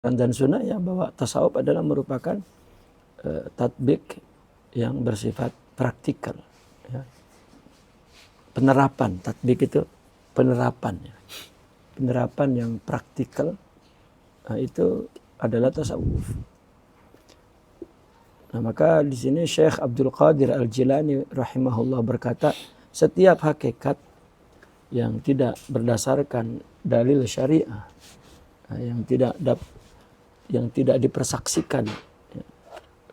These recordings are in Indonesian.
dan sunnah ya, bahwa tasawuf adalah merupakan tatbik yang bersifat praktikal ya. Penerapan, tatbik itu penerapan ya. Penerapan yang praktikal itu adalah tasawuf. Nah, maka di sini Syekh Abdul Qadir Al-Jilani rahimahullah berkata, setiap hakikat yang tidak berdasarkan dalil syariah, yang tidak dipersaksikan,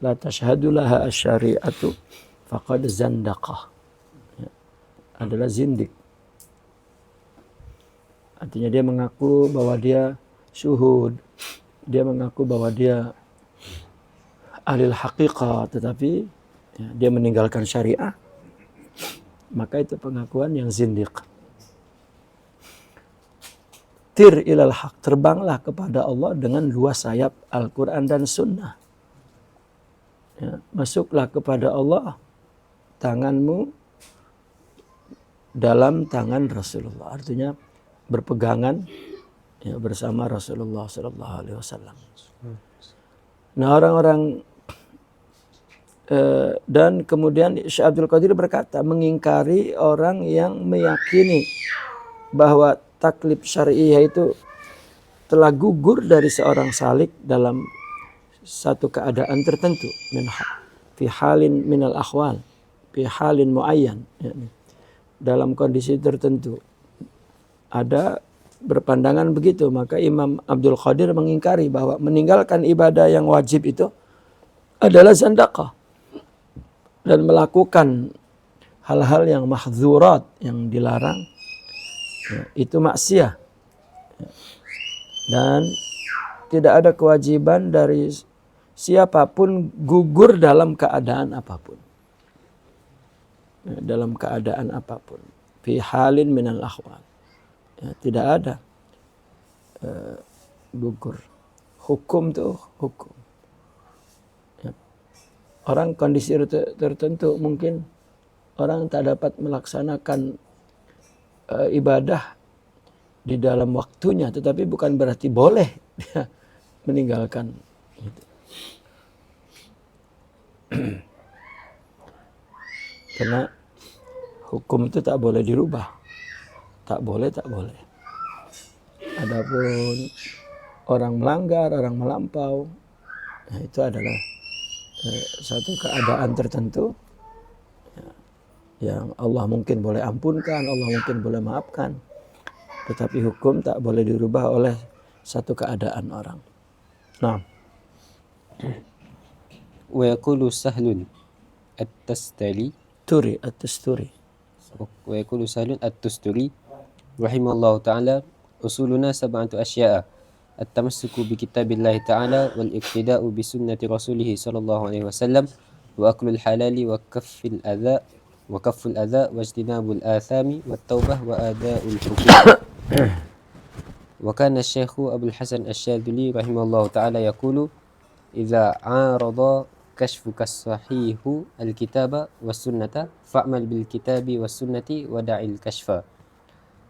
la tashhadu laha asy-syari'atu faqad zandaqah, adalah zindik. Artinya dia mengaku bahwa dia syuhud, dia mengaku bahwa dia ahli haqiqah, tetapi ya, dia meninggalkan syariah, maka itu pengakuan yang zindik. Tir ilal haq, terbanglah kepada Allah dengan dua sayap Al-Quran dan Sunnah. Ya, masuklah kepada Allah, tanganmu dalam tangan Rasulullah. Artinya berpegangan ya, bersama Rasulullah Sallallahu Alaihi Wasallam. Nah, orang-orang dan kemudian Syekh Abdul Qadir berkata, mengingkari orang yang meyakini bahwa taklif syariah itu telah gugur dari seorang salik dalam satu keadaan tertentu, fi halin minal akhwal, fi halin muayyan, yani dalam kondisi tertentu ada berpandangan begitu. Maka Imam Abdul Qadir mengingkari bahwa meninggalkan ibadah yang wajib itu adalah zandaqah dan melakukan hal-hal yang mahzurat, yang dilarang ya, itu maksiat ya. Dan tidak ada kewajiban dari siapapun gugur dalam keadaan apapun ya, dalam keadaan apapun, fi halin minal ahwal ya, tidak ada gugur. Hukum tuh hukum ya. Orang kondisi tertentu mungkin orang tak dapat melaksanakan ibadah di dalam waktunya, tetapi bukan berarti boleh dia meninggalkan itu. Karena hukum itu tak boleh dirubah, tak boleh. Adapun orang melanggar, orang melampau, nah itu adalah satu keadaan tertentu yang Allah mungkin boleh ampunkan, Allah mungkin boleh maafkan, tetapi hukum tak boleh dirubah oleh satu keadaan orang. Nah, wa yaqulu Sahlun at-Tustari wa yaqulu Sahlun at-Tustari rahimallahu ta'ala, usuluna sab'atu asya'a at-tamassuku bi kitabillahi ta'ala wal iqtida'u bi sunnati rasulih sallallahu alaihi wasallam wa aklul halali wa kafful adha wa ijtinabul athami wat taubah wa ada'ul huquq. Wa kana asy-syekhu Abdul Hasan Asy-Syadzili rahimahullahu ta'ala yaqulu idza 'arada kashfuka as-sahihu al-kitaba was sunnata fa'mal bil kitabi was sunnati wa da'il kashfa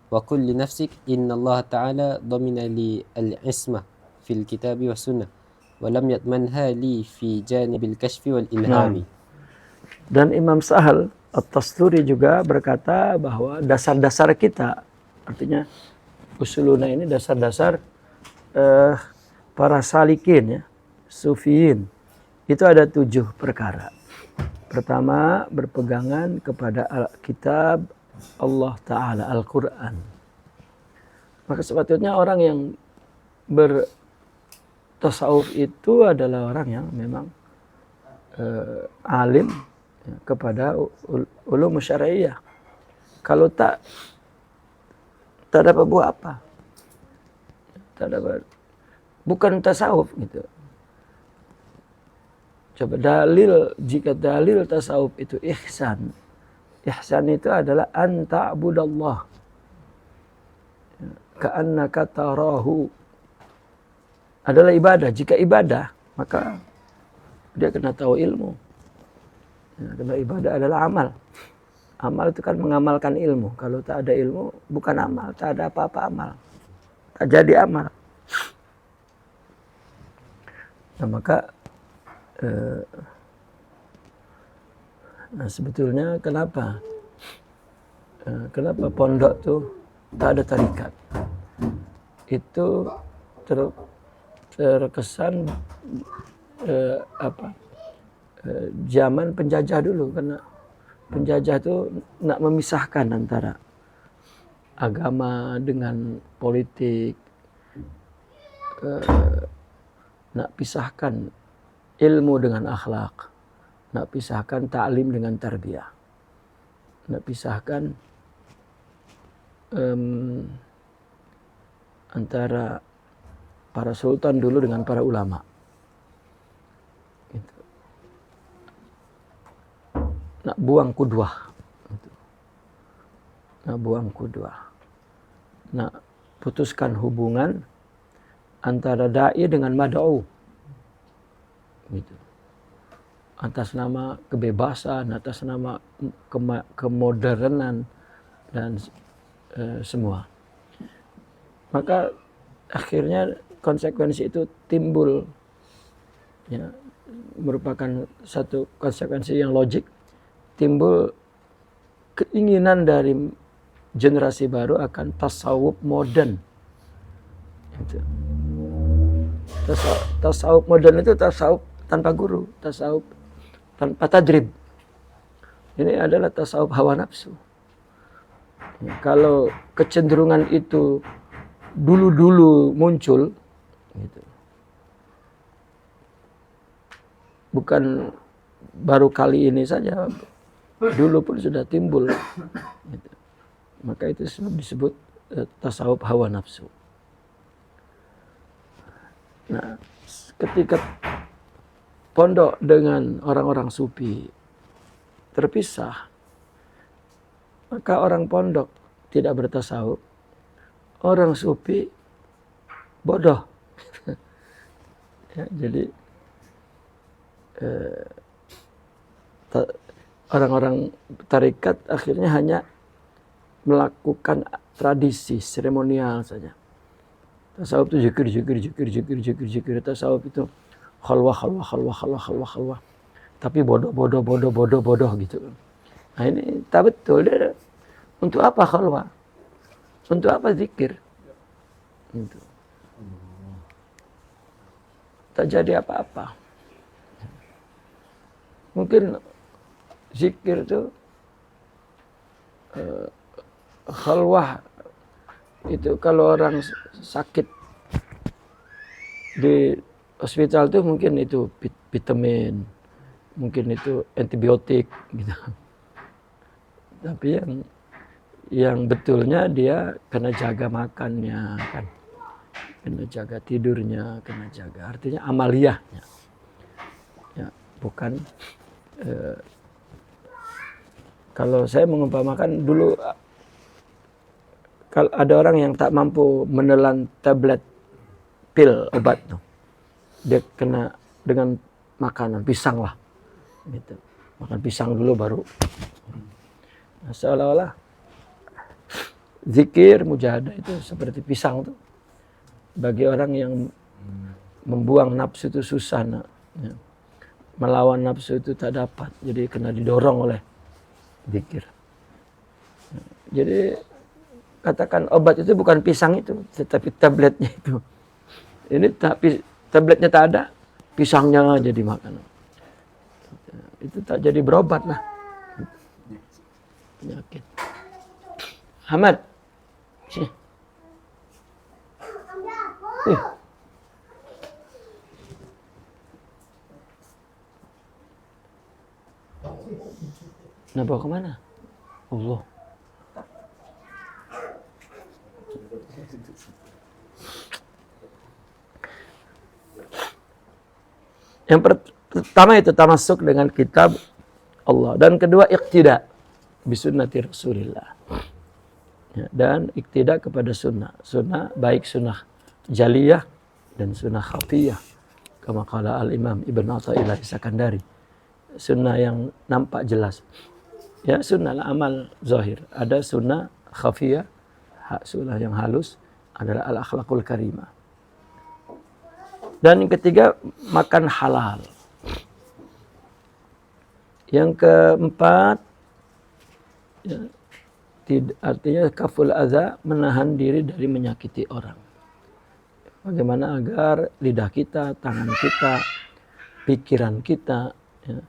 wa qul li nafsik inna Allah ta'ala dhamina li al-ismah fil kitabi was sunnah wa lam yatmanha li fi janibil kashfi wal ilhami. Dan Imam Sahal At-Tasturi juga berkata bahwa dasar-dasar kita, artinya usuluna ini dasar-dasar para salikin ya, sufiyin, itu ada 7 perkara. Pertama, berpegangan kepada kitab Allah Ta'ala, Al-Quran. Maka sepatutnya orang yang bertasawuf itu adalah orang yang memang alim ya, kepada ulum syariah. Kalau tak dapat buat apa? Tak dapat, bukan tasawuf gitu. Coba dalil, jika dalil tasawuf itu ihsan. Ihsan itu adalah an ta'budallah ka'annaka tarahu. Adalah ibadah. Jika ibadah, maka dia kena tahu ilmu. Ya, karena ibadah adalah amal. Amal itu kan mengamalkan ilmu. Kalau tak ada ilmu, bukan amal. Tak ada apa-apa amal. Tak jadi amal. Nah, maka sebetulnya kenapa pondok tuh tak ada tarikat? Itu terkesan zaman penjajah dulu, karena penjajah itu nak memisahkan antara agama dengan politik, nak pisahkan ilmu dengan akhlak, nak pisahkan ta'lim dengan tarbiyah, nak pisahkan antara para sultan dulu dengan para ulama. Gitu. Nak buang kudwah. Gitu. Nak buang kudwah. Nak putuskan hubungan antara da'i dengan mad'u. Gitu. Atas nama kebebasan, atas nama kemodernan dan semua. Maka akhirnya konsekuensi itu timbul, ya, merupakan satu konsekuensi yang logik, timbul keinginan dari generasi baru akan tasawuf modern. Itu. Tasawuf modern itu tasawuf tanpa guru, tasawuf tanpa tadrib. Ini adalah tasawuf hawa nafsu. Ya, kalau kecenderungan itu dulu muncul, gitu. Bukan baru kali ini saja, dulu pun sudah timbul. Gitu. Maka itu disebut tasawuf hawa nafsu. Nah, ketika pondok dengan orang-orang sufi terpisah, maka orang pondok tidak bertasawuf, orang sufi bodoh. Ya, jadi orang-orang tarikat akhirnya hanya melakukan tradisi seremonial saja. Tasawuf itu zikir. Tasawuf itu khalwah. Tapi bodoh gitu. Nah, ini tak betul. Untuk apa khalwah? Untuk apa zikir? Gitu. Tak jadi apa-apa. Mungkin zikir itu khalwah itu kalau orang sakit di hospital tuh mungkin itu vitamin, mungkin itu antibiotik gitu. Tapi yang betulnya dia kena jaga makannya kan, kena jaga tidurnya, kena jaga artinya amaliyahnya. Ya, bukan kalau saya mengumpamakan dulu, kalau ada orang yang tak mampu menelan tablet pil obat tuh, dia kena dengan makanan pisang lah, gitu. Makan pisang dulu baru. Nah, seolah-olah zikir mujahadah itu seperti pisang tuh. Bagi orang yang membuang nafsu itu susah, ya. Melawan nafsu itu tak dapat, jadi kena didorong oleh zikir. Jadi katakan obat itu bukan pisang itu, tetapi tabletnya itu. Ini tapi tabletnya tak ada, pisangnya jadi makanan. Itu tak jadi berobat lah penyakit. Hamad, sini. Nah, bawa kemana? Allah. Yang pertama itu tamasuk dengan kitab Allah, dan kedua iqtida bisunnati Rasulillah. Ya, dan iqtida kepada sunnah baik sunnah jaliyah dan sunnah khafiyah, kama qala al-Imam Ibn Athaillah Sakandari. Sunnah yang nampak jelas, ya sunnah amal zahir. Ada sunnah khafiyah, sunnah yang halus adalah al-akhlaqul karimah. Dan yang ketiga, makan halal. Yang keempat, ya, artinya kaful adza, menahan diri dari menyakiti orang. Bagaimana agar lidah kita, tangan kita, pikiran kita, ya,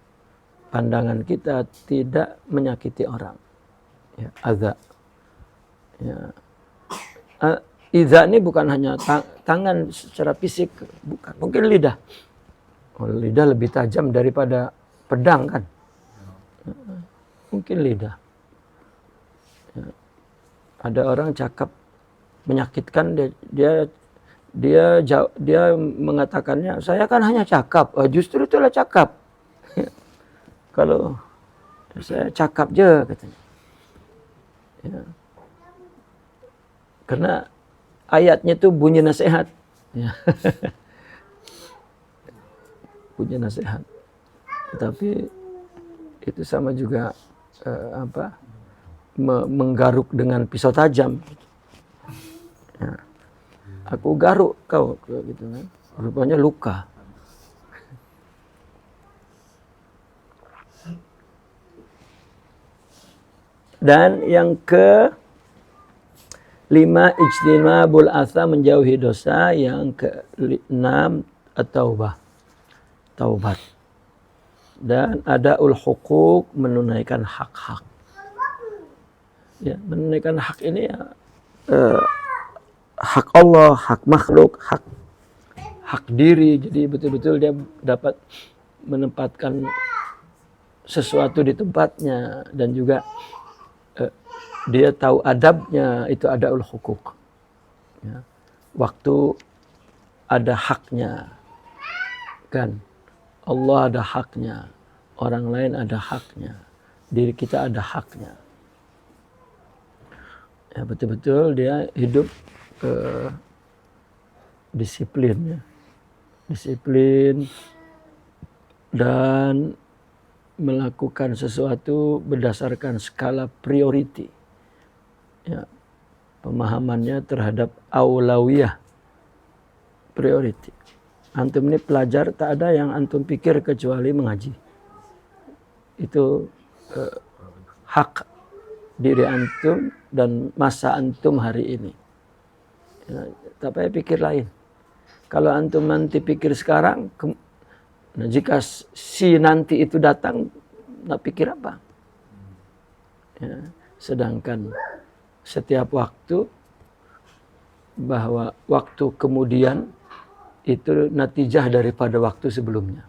pandangan kita tidak menyakiti orang. Ya, adza. Ya. Idza ini bukan hanya tangan secara fisik, bukan. Mungkin lidah. Lidah lebih tajam daripada pedang kan. Mungkin lidah. Ya. Ada orang cakap menyakitkan, dia mengatakannya, saya kan hanya cakap. Oh, justru itulah cakap. Kalau saya cakap je katanya. Ya. Karena ayatnya itu bunyi nasihat. Ya. Bunyi nasihat. Tapi itu sama juga menggaruk dengan pisau tajam. Ya. Aku garuk kau gitu kan. Rupanya luka. Dan yang ke 5, ijtinabul atham, menjauhi dosa. Yang ke-6, taubat. Dan adaul hukuk, menunaikan hak-hak. Ya, menunaikan hak ini ya, hak Allah, hak makhluk, hak diri. Jadi betul-betul dia dapat menempatkan sesuatu di tempatnya, dan juga dia tahu adabnya, itu adaul hukuk. Ya. Waktu ada haknya, kan? Allah ada haknya, orang lain ada haknya, diri kita ada haknya. Ya, betul-betul dia hidup disiplin, ya. Disiplin dan melakukan sesuatu berdasarkan skala priority. Ya, pemahamannya terhadap aulawiyah, priority. Antum ini pelajar, tak ada yang antum pikir kecuali mengaji. Itu hak diri antum dan masa antum hari ini. Ya, tak payah pikir lain. Kalau antum nanti pikir sekarang, nah jika si nanti itu datang, nak pikir apa? Ya, sedangkan setiap waktu, bahwa waktu kemudian itu natijah daripada waktu sebelumnya.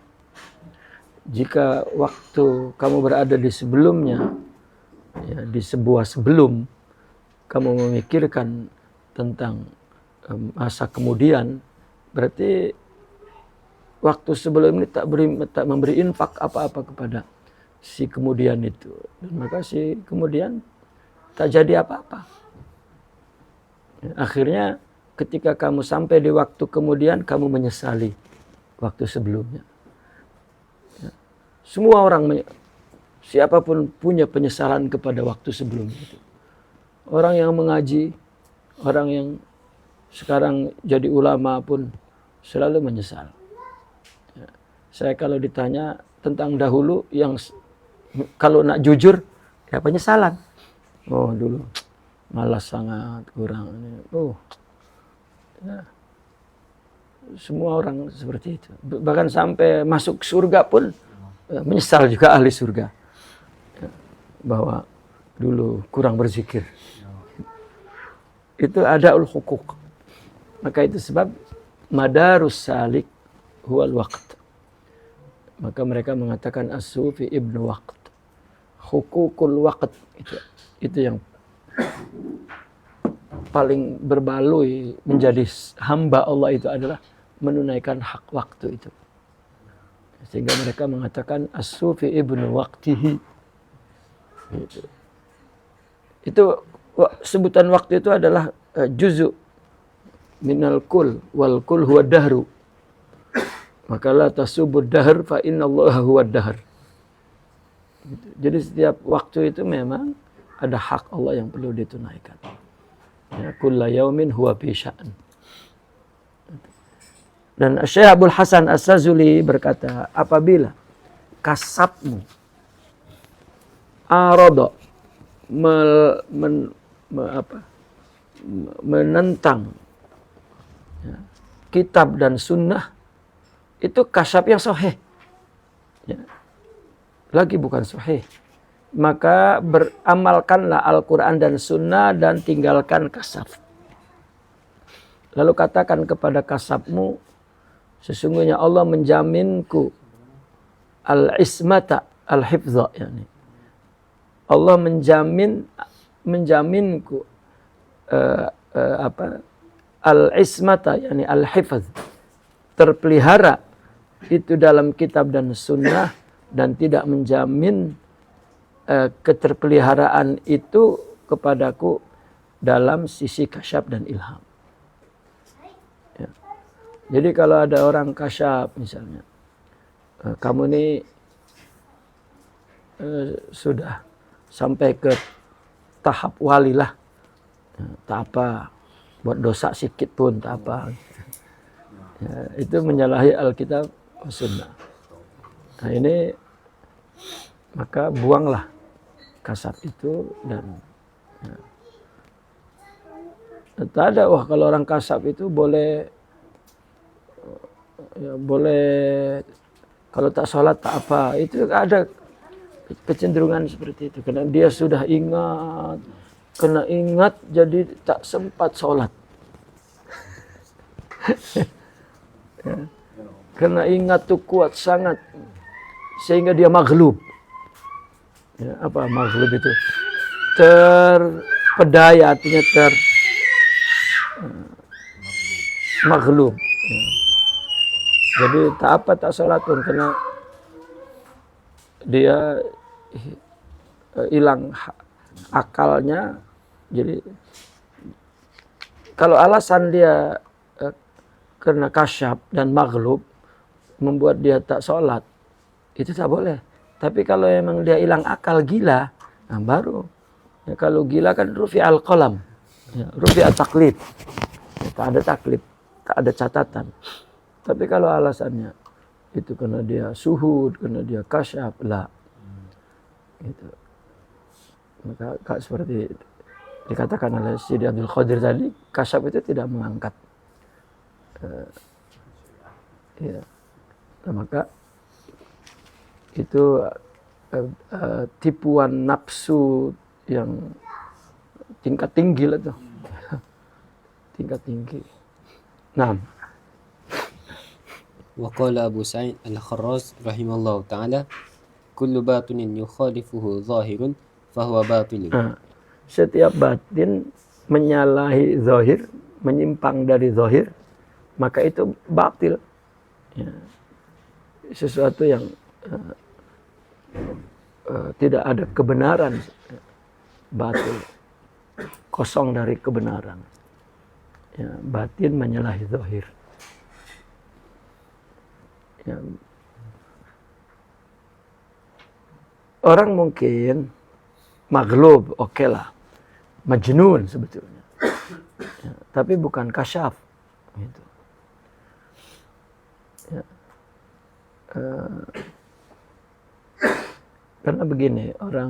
Jika waktu kamu berada di sebelumnya, ya, di sebuah sebelum, kamu memikirkan tentang masa kemudian, berarti waktu sebelum ini tak memberi infak apa-apa kepada si kemudian itu. Dan maka si kemudian tak jadi apa-apa. Ya, akhirnya ketika kamu sampai di waktu kemudian, kamu menyesali waktu sebelumnya. Ya. Semua orang, siapapun punya penyesalan kepada waktu sebelumnya itu. Orang yang mengaji, orang yang sekarang jadi ulama pun selalu menyesal. Ya. Saya kalau ditanya tentang dahulu, yang kalau nak jujur, ya penyesalan. Oh dulu malas sangat, kurang. Ya. Semua orang seperti itu. Bahkan sampai masuk surga pun menyesal juga ahli surga. Ya. Bahwa dulu kurang berzikir. Itu adaul hukuk. Maka itu sebab madarus salik huwal waqt. Maka mereka mengatakan as-sufi ibnu waqt. Hukukul waqt. Itu yang paling berbaloi menjadi hamba Allah itu adalah menunaikan hak waktu itu. Sehingga mereka mengatakan as-sufi ibnu waqtihi. Itu sebutan waktu itu adalah juzu minal kul, wal kul huwa dahru. Maka la tasubud dahr fa inna Allah huwa dahr. Jadi setiap waktu itu memang ada hak Allah yang perlu ditunaikan. Ya, kulla yaumin huwa fi sya'n. Dan Syekh Abdul Hasan As-Sazuli berkata, apabila kasabmu arada menentang ya, kitab dan sunnah, itu kasab yang sahih. Ya. Lagi bukan sahih. Maka beramalkanlah Al-Quran dan sunnah dan tinggalkan kasab. Lalu katakan kepada kasabmu, sesungguhnya Allah menjaminku al-ismata al-hifdha, yani Allah menjaminku al-ismata, yani al-hifdh, terpelihara itu dalam kitab dan sunnah, dan tidak menjamin keterpeliharaan itu kepadaku dalam sisi kasyaf dan ilham. Jadi kalau ada orang kasyaf misalnya, kamu ini sudah sampai ke tahap wali lah, tak apa, buat dosa sikit pun tak apa. Ya, itu menyalahi Alkitab dan Sunnah. Nah ini, maka buanglah kasab itu dan tak ada, wah kalau orang kasab itu boleh kalau tak sholat tak apa, itu ada kecenderungan seperti itu karena dia sudah kena ingat jadi tak sempat sholat. Ya. Kena ingat tuh kuat sangat sehingga dia maghlub. Ya, apa maghlub itu? Terpedaya, artinya maghlub. Ya. Jadi tak apa tak sholat pun karena dia hilang akalnya. Jadi kalau alasan dia karena kasyaf dan maghlub membuat dia tak sholat, itu tak boleh. Tapi kalau memang dia hilang akal, gila, nah baru. Ya, kalau gila kan rufi al-qalam, ya, rufi at-taklid, ya, tak ada taklid, tak ada catatan. Tapi kalau alasannya itu karena dia suhud, karena dia kasyaf, lah, gitu. Maka seperti dikatakan oleh Sidi Abdul Qadir tadi, kasyaf itu tidak mengangkat. Ya. Nah, maka itu tipuan nafsu yang tingkat tinggi lah tuh. Tingkat tinggi. Nah. وقال أبو سعيد الخراز رحمه الله تعالى كل باطن يخالفه ظاهر فهو باطل. Setiap batin menyalahi zahir, menyimpang dari zahir, maka itu batil. Ya. Sesuatu yang tidak ada kebenaran, batil, kosong dari kebenaran. Ya, batin menyalahi zahir. Ya. Orang mungkin maghlub, oke lah, majnun sebetulnya, ya, tapi bukan kasyaf, gitu. Ya. Karena begini, orang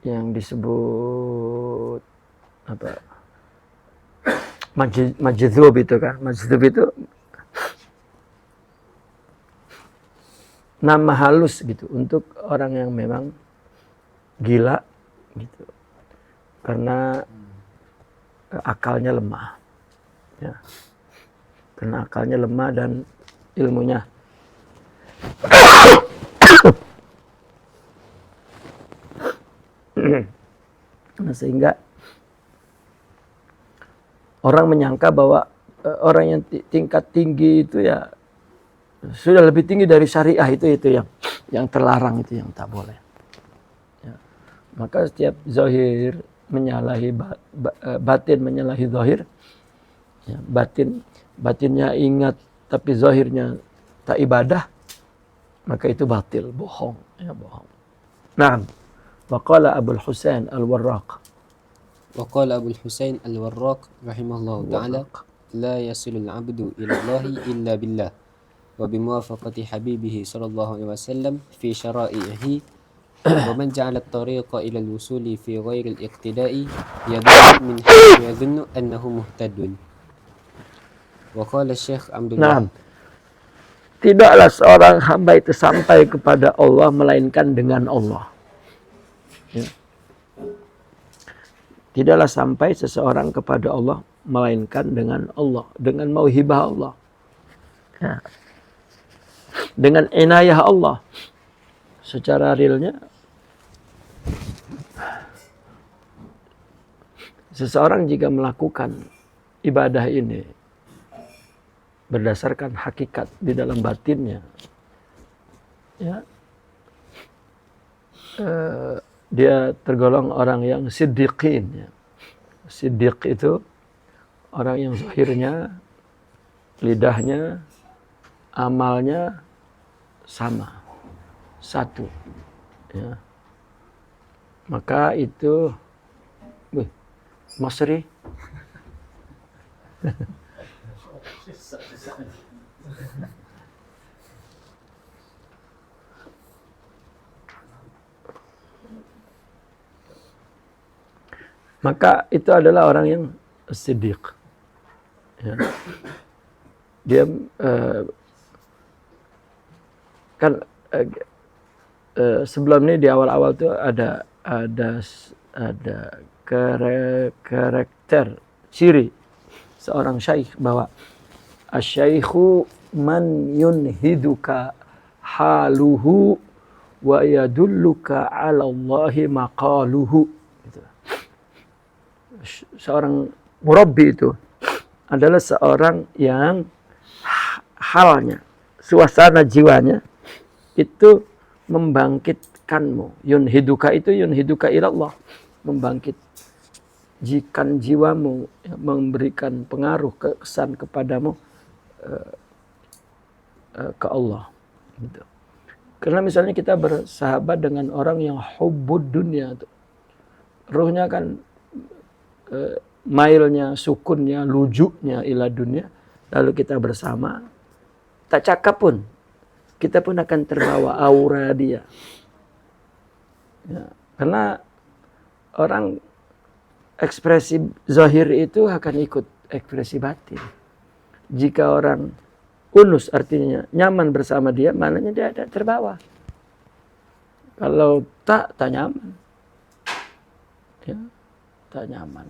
yang disebut apa, majdzub itu kan, majdzub itu nama halus gitu untuk orang yang memang gila gitu, karena akalnya lemah, ya, karena akalnya lemah dan ilmunya nah, sehingga orang menyangka bahwa orang yang tingkat tinggi itu ya sudah lebih tinggi dari syariah, itu yang terlarang, itu yang tak boleh. Ya. Maka setiap zahir menyalahi batin, menyalahi zahir, ya, batinnya ingat tapi zahirnya tak ibadah, maka itu batil, bohong, ya, bohong. Nah, Wa qala Abul Husain Al-Warraq. وقال أبو الحسين الوراق رحمه الله تعالى لا يصل العبد إلى الله إلا بالله وبموافقة حبيبه صلى الله عليه وسلم في شرائعه ومن جعل الطريق إلى الوصول في غير الاقتداء يضل من حيث يظن أنه مهتد. وقال الشيخ عبد الله Nah, tidaklah seorang hamba itu sampai kepada Allah melainkan dengan Allah. Ya. Tidaklah sampai seseorang kepada Allah melainkan dengan Allah, dengan mauhibah Allah. Ya. Dengan inayah Allah. Secara realnya seseorang jika melakukan ibadah ini berdasarkan hakikat di dalam batinnya, ya, dia tergolong orang yang siddiqin. Ya. Siddiq itu orang yang zahirnya, lidahnya, amalnya sama, satu. Ya. Maka itu, Masri. Maka itu adalah orang yang siddiq. Ya. Dia kan sebelum ini di awal-awal tuh ada karakter ciri seorang syaikh bahwa asyaikhu man yunhiduka haluhu wa yadulluka 'ala Allahi maqaluhu. Gitu. Seorang murabbi itu adalah seorang yang halnya, suasana jiwanya itu membangkitkanmu. Yunhiduka itu yunhiduka ilallah, membangkitkan jiwamu, memberikan pengaruh kesan kepadamu ke Allah. Gitu. Karena misalnya kita bersahabat dengan orang yang hubbud dunia, ruhnya kan mailnya, sukunnya, lujuknya ila dunia, lalu kita bersama, tak cakap pun, kita pun akan terbawa aura dia. Ya, karena orang ekspresi zahir itu akan ikut ekspresi batin. Jika orang unus artinya nyaman bersama dia, maknanya dia ada terbawa. Kalau tak nyaman. Ya, tak nyaman.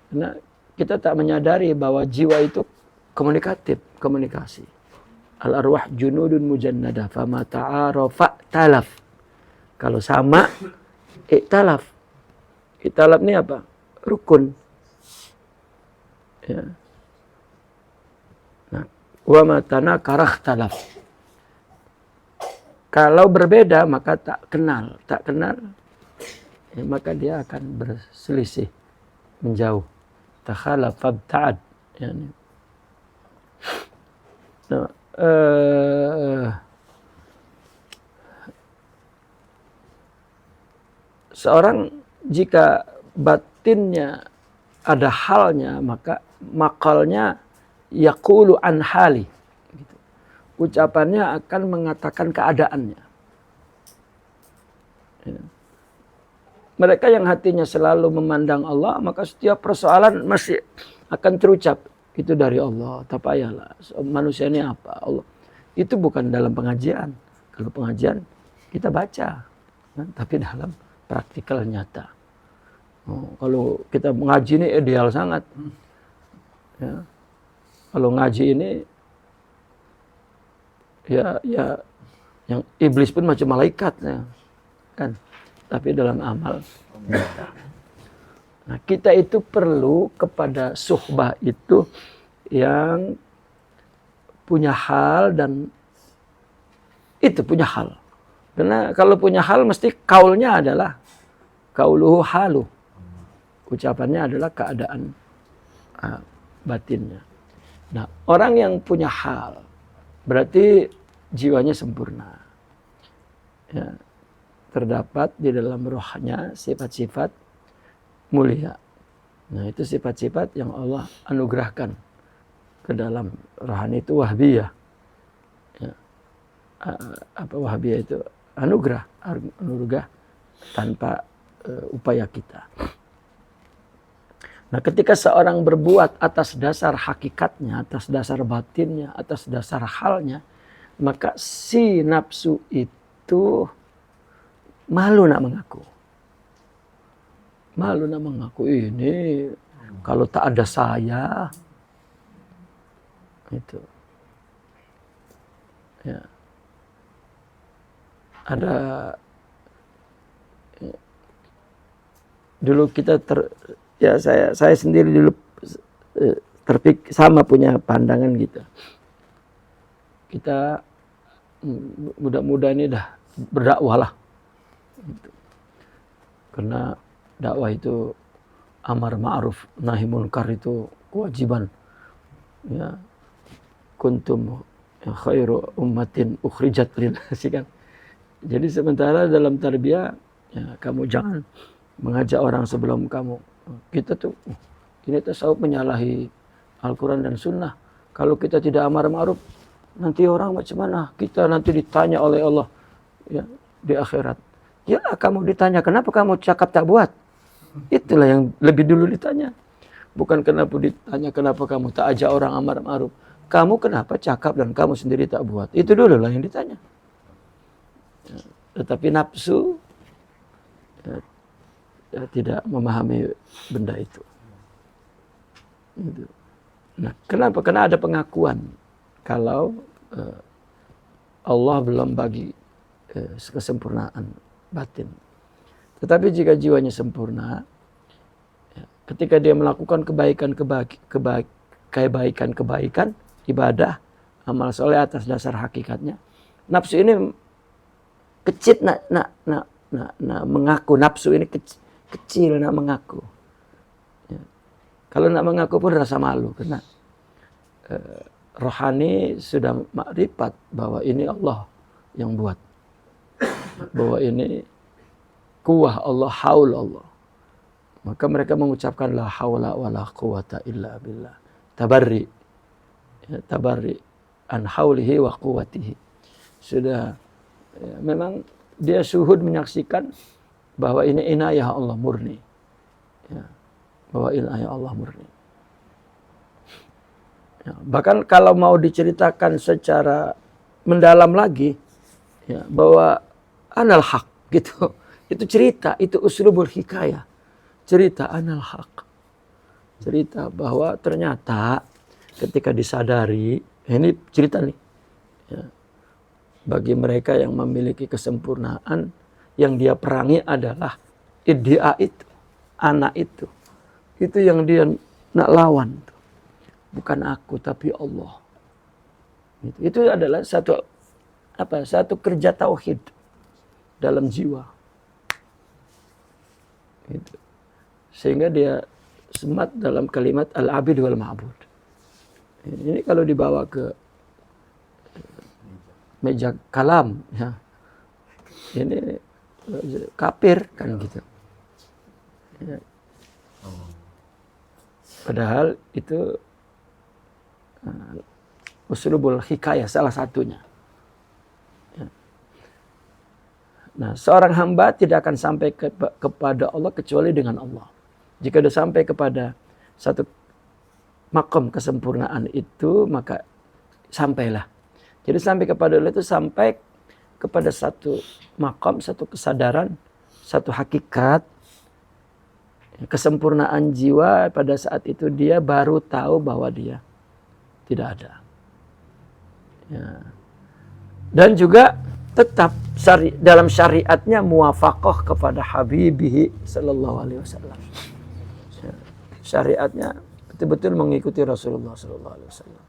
Karena kita tak menyadari bahwa jiwa itu komunikasi. Al-arwah junudun mujannada fama ta'arafa talaf. Kalau sama, iktalaf. Iktalaf ini apa? Rukun. Ya. Nah, wa matana karah talaf. Kalau berbeda maka tak kenal. Tak kenal, ya, maka dia akan berselisih, menjauh. Takhalaf fabta'ad. Yani. Nah, seorang jika batinnya ada halnya, maka makalnya yaqulu an hali. Gitu. Ucapannya akan mengatakan keadaannya. Ya. Mereka yang hatinya selalu memandang Allah, maka setiap persoalan masih akan terucap. Itu dari Allah, tak payahlah. Manusia ini apa? Allah. Itu bukan dalam pengajian. Kalau pengajian kita baca, kan? Tapi dalam praktikal nyata. Oh, kalau kita mengaji ini ideal sangat. Ya. Kalau ngaji ini, ya yang iblis pun macam malaikat, ya. Kan? Tapi dalam amal nyata. Nah, kita itu perlu kepada suhbah itu yang punya hal dan itu punya hal. Karena kalau punya hal mesti kaulnya adalah kauluhu halu. Ucapannya adalah keadaan batinnya. Nah, orang yang punya hal berarti jiwanya sempurna. Ya. terdapat di dalam rohnya sifat-sifat mulia. Nah, itu sifat-sifat yang Allah anugerahkan ke dalam rohani itu wahbiyah. Ya. Apa wahbiyah itu? Anugerah tanpa upaya kita. Nah, ketika seorang berbuat atas dasar hakikatnya, atas dasar batinnya, atas dasar halnya, maka si nafsu itu malu nak mengaku. Malu nak mengaku ini kalau tak ada saya itu. Ya. Ada dulu kita saya sendiri dulu sama punya pandangan gitu. Kita muda-muda ini dah berdakwah lah. Gitu. Karena dakwah itu amar ma'ruf nahi munkar itu kewajiban. Ya. Kuntum khairu ummatin ukhrijat lin-nasi kan. Jadi sementara dalam tarbiyah ya, kamu jangan mengajak orang sebelum kamu. Kita tuh ini tasawuf menyalahi Al-Quran dan Sunnah. Kalau kita tidak amar ma'ruf, nanti orang macam mana? Kita nanti ditanya oleh Allah ya, di akhirat. Ya kamu ditanya, kenapa kamu cakap tak buat? Itulah yang lebih dulu ditanya. Bukan kenapa ditanya, kenapa kamu tak ajak orang amar ma'ruf. Kamu kenapa cakap dan kamu sendiri tak buat? Itu dulu lah yang ditanya. Ya, tetapi nafsu ya, tidak memahami benda itu. Nah, kenapa? Karena ada pengakuan kalau Allah belum bagi kesempurnaan batin. Tetapi jika jiwanya sempurna, ya, ketika dia melakukan kebaikan, ibadah, amal soleh atas dasar hakikatnya, nafsu ini kecil nak mengaku, nafsu ini kecil nak mengaku. Ya. Kalau nak mengaku pun rasa malu karena rohani sudah makrifat bahwa ini Allah yang buat, bahwa ini kuwah Allah, haul Allah. Maka mereka mengucapkan la haula wala quwata illa billah. Tabarri. Ya, tabarri an haulihi wa quwatihi. Sudah ya, memang dia syuhud menyaksikan bahwa ini inayah Allah murni. Ya, bahwa inayah Allah murni. Ya, bahkan kalau mau diceritakan secara mendalam lagi ya, bahwa anal haq gitu. Itu cerita, itu uslubul hikayah. Cerita anal haq. Cerita bahwa ternyata ketika disadari, ini cerita nih. Ya, bagi mereka yang memiliki kesempurnaan, yang dia perangi adalah iddia itu, anak itu. Itu yang dia nak lawan. Bukan aku, tapi Allah. Itu adalah satu kerja tauhid dalam jiwa. Gitu. Sehingga dia semat dalam kalimat al-abid wal ma'bud. Ini kalau dibawa ke meja kalam ya. Ini kafir kan gitu. Ya. Padahal itu uslubul hikayah salah satunya. Nah, seorang hamba tidak akan sampai kepada Allah kecuali dengan Allah. Jika dia sampai kepada satu makom kesempurnaan itu, maka sampailah. Jadi sampai kepada Allah itu sampai kepada satu makom, satu kesadaran, satu hakikat, kesempurnaan jiwa. Pada saat itu dia baru tahu bahwa dia tidak ada. Ya. Dan juga tetap dalam syariatnya muwafaqah kepada Habibihi sallallahu alaihi wasallam. Syariatnya betul-betul mengikuti Rasulullah sallallahu alaihi wasallam.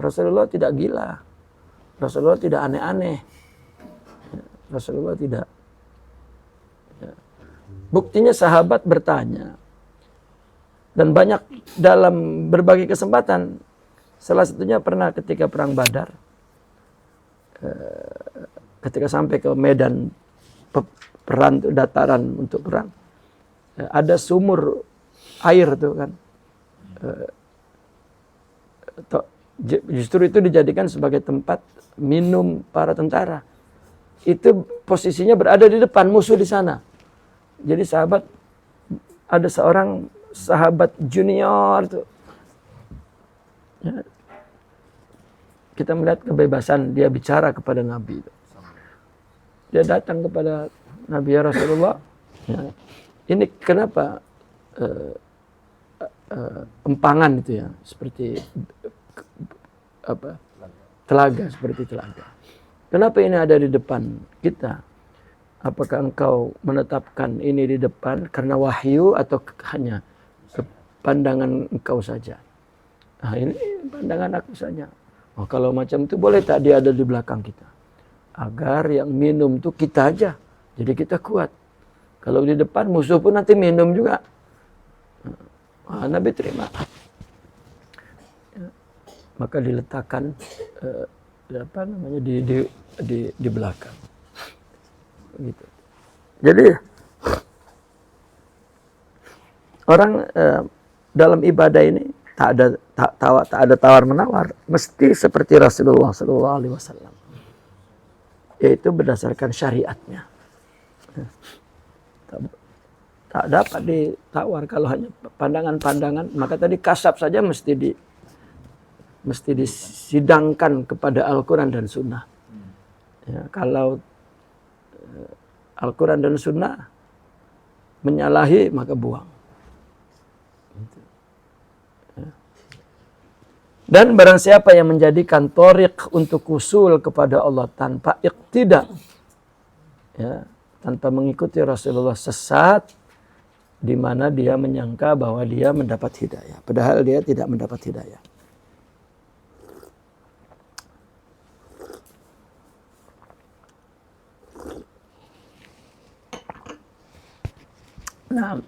Rasulullah tidak gila. Rasulullah tidak aneh-aneh. Rasulullah tidak. Buktinya sahabat bertanya. Dan banyak dalam berbagai kesempatan. Salah satunya pernah ketika perang Badar. Ketika sampai ke medan perang, dataran untuk perang. Ada sumur air tuh kan. Justru itu dijadikan sebagai tempat minum para tentara. Itu posisinya berada di depan, musuh di sana. Jadi ada seorang sahabat junior tuh. Ya. Kita melihat kebebasan dia bicara kepada Nabi. Dia datang kepada Nabi, ya Rasulullah. Ya. Ini kenapa empangan itu ya, seperti telaga, seperti telaga. Kenapa ini ada di depan kita? Apakah engkau menetapkan ini di depan karena wahyu atau hanya pandangan engkau saja? Nah, ini pandangan aku saja. Oh, kalau macam itu boleh tak dia ada di belakang kita? Agar yang minum itu kita aja. Jadi kita kuat. Kalau di depan musuh pun nanti minum juga. Nah, Nabi terima. Maka diletakkan di belakang. Gitu. Jadi orang dalam ibadah ini tak ada tawar menawar, mesti seperti Rasulullah SAW, yaitu berdasarkan syariatnya. Tak dapat ditawar kalau hanya pandangan-pandangan, maka tadi kasab saja mesti disidangkan kepada Al-Quran dan Sunnah. Ya, kalau Al-Quran dan Sunnah menyalahi, maka buang. Dan barang siapa yang menjadikan thoriq untuk usul kepada Allah tanpa iqtida, ya, tanpa mengikuti Rasulullah, sesat, di mana dia menyangka bahwa dia mendapat hidayah, padahal dia tidak mendapat hidayah. Nah,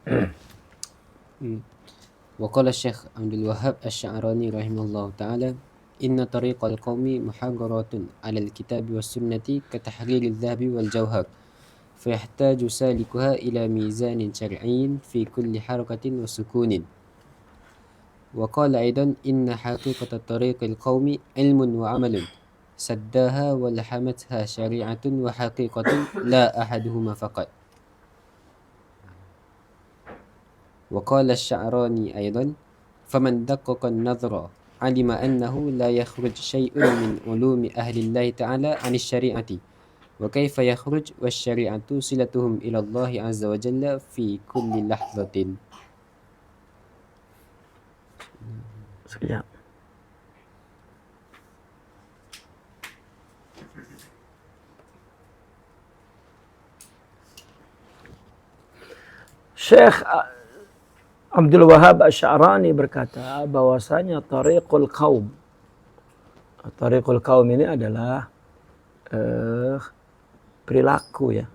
وقال الشيخ عبد الوهاب الشعراني رحمه الله تعالى إن طريق القوم محجرات على الكتاب والسنة كتحرير الذهب والجوهر فيحتاج سالكها إلى ميزان شرعي في كل حركة وسكون. وقال أيضا إن حقيقة طريق القوم علم وعمل سداها ولحمتها شريعة وحقيقة لا أحدهما فقط. وقال الشعراني أيضا فمن دقق النظر علم أنه لا يخرج شيء من علوم أهل الله تعالى عن الشريعة وكيف يخرج والشريعة صلتهم إلى الله عز وجل في كل لحظة. sekejap. Syekh Abdul Wahab Asy-Sya'rani berkata bahwasanya tariqul qaum ini adalah perilaku ya.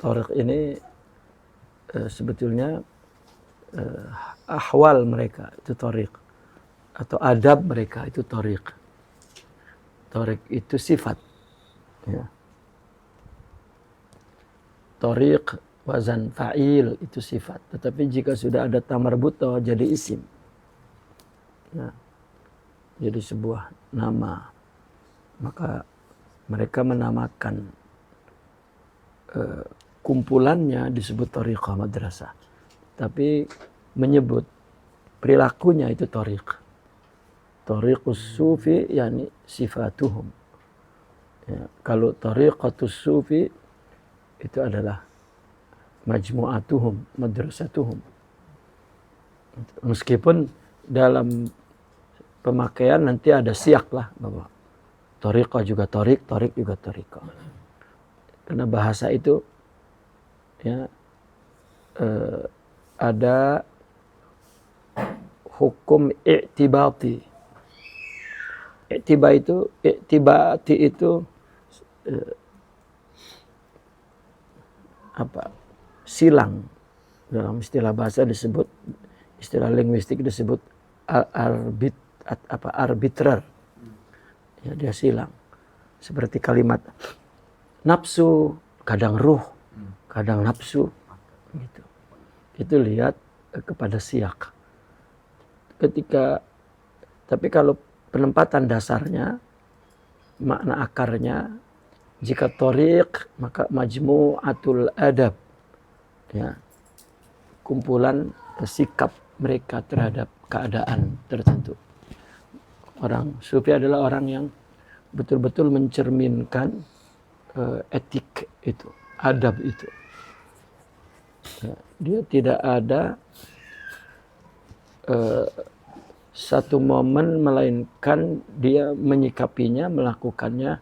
Tariq ini sebetulnya ahwal mereka itu tariq, atau adab mereka itu tariq. Tariq itu sifat ya. Tariq wazan fa'il itu sifat, tetapi jika sudah ada tamar buto jadi isim, nah, jadi sebuah nama, maka mereka menamakan kumpulannya disebut tariqah madrasah, tapi menyebut perilakunya itu tariqus sufi, yani sifatuhum ya. Kalau tariqatus sufi itu adalah majmu'atuhum, madrasatuhum. Meskipun dalam pemakaian nanti ada siak lah, bahwa tariqah juga tariq juga tariqah. Karena bahasa itu ya ada hukum i'tibati. I'tibati itu silang. Dalam istilah bahasa disebut, istilah linguistik disebut arbitrer. Ya, dia silang. Seperti kalimat nafsu kadang ruh, kadang nafsu, gitu. Itu lihat kepada siyak. Tapi kalau penempatan dasarnya, makna akarnya, jika thoriq maka majmu'atul adab, ya, kumpulan sikap mereka terhadap keadaan tertentu. Orang sufi adalah orang yang betul-betul mencerminkan etik itu, adab itu. Ya, dia tidak ada satu momen melainkan dia menyikapinya, melakukannya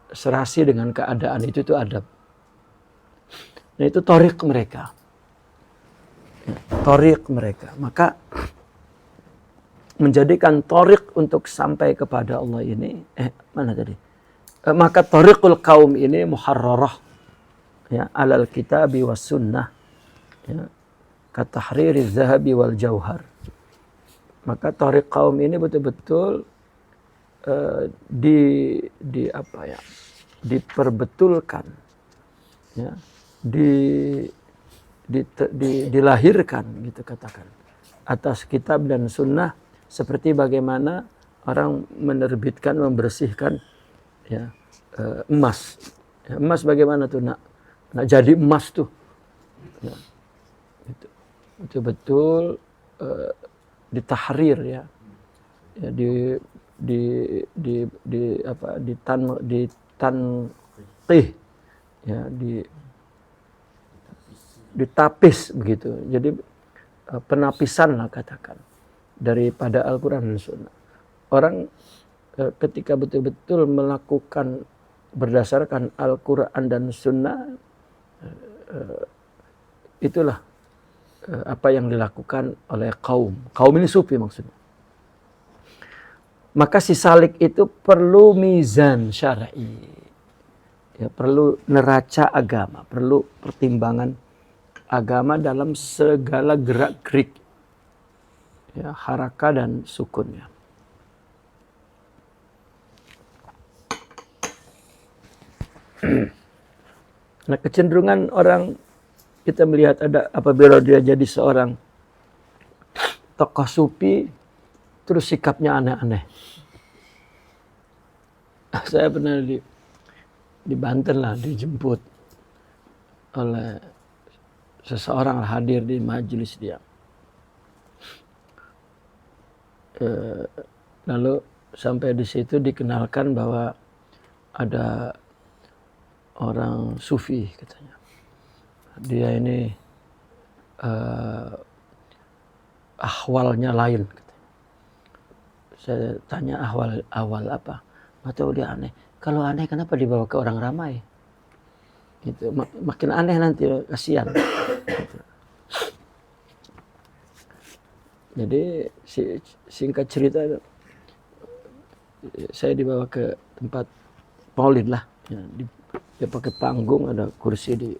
serasi dengan keadaan itu adab. Nah itu thoriq mereka. Thoriq mereka. Maka menjadikan thoriq untuk sampai kepada Allah ini, mana tadi? Maka thoriqul kaum ini muharrarah, ya, alal kitabi was sunnah, ya, katahriri zahabi wal jauhar. Maka thoriq kaum ini betul-betul diperbetulkan, ya, dilahirkan, gitu katakan, atas kitab dan sunnah, seperti bagaimana orang menerbitkan, membersihkan, ya, emas. Ya, emas bagaimana tuh nak jadi emas tuh, ya, itu betul-betul ditahrir, ya, ya, ditanqih, ya, ditapis begitu. Jadi penapisan lah katakan daripada Al-Quran dan Sunnah. Orang ketika betul-betul melakukan berdasarkan Al-Quran dan Sunnah, itulah apa yang dilakukan oleh kaum ini sufi maksudnya. Maka si salik itu perlu mizan syar'i, ya, perlu neraca agama, perlu pertimbangan agama dalam segala gerak-gerik, ya, haraka dan sukunnya. Nah, kecenderungan orang kita melihat ada apabila dia jadi seorang tokoh sufi terus sikapnya aneh-aneh. Saya pernah di Banten lah, dijemput oleh seseorang hadir di majelis dia. Lalu sampai di situ dikenalkan bahwa ada orang sufi katanya. Dia ini ahwalnya lain. Saya tanya ahwal apa? Atau dia aneh. Kalau aneh kenapa dibawa ke orang ramai? Gitu. Makin aneh nanti, kasihan. Gitu. Jadi singkat cerita, saya dibawa ke tempat maulid lah. Ya, dia pakai panggung, ada kursi di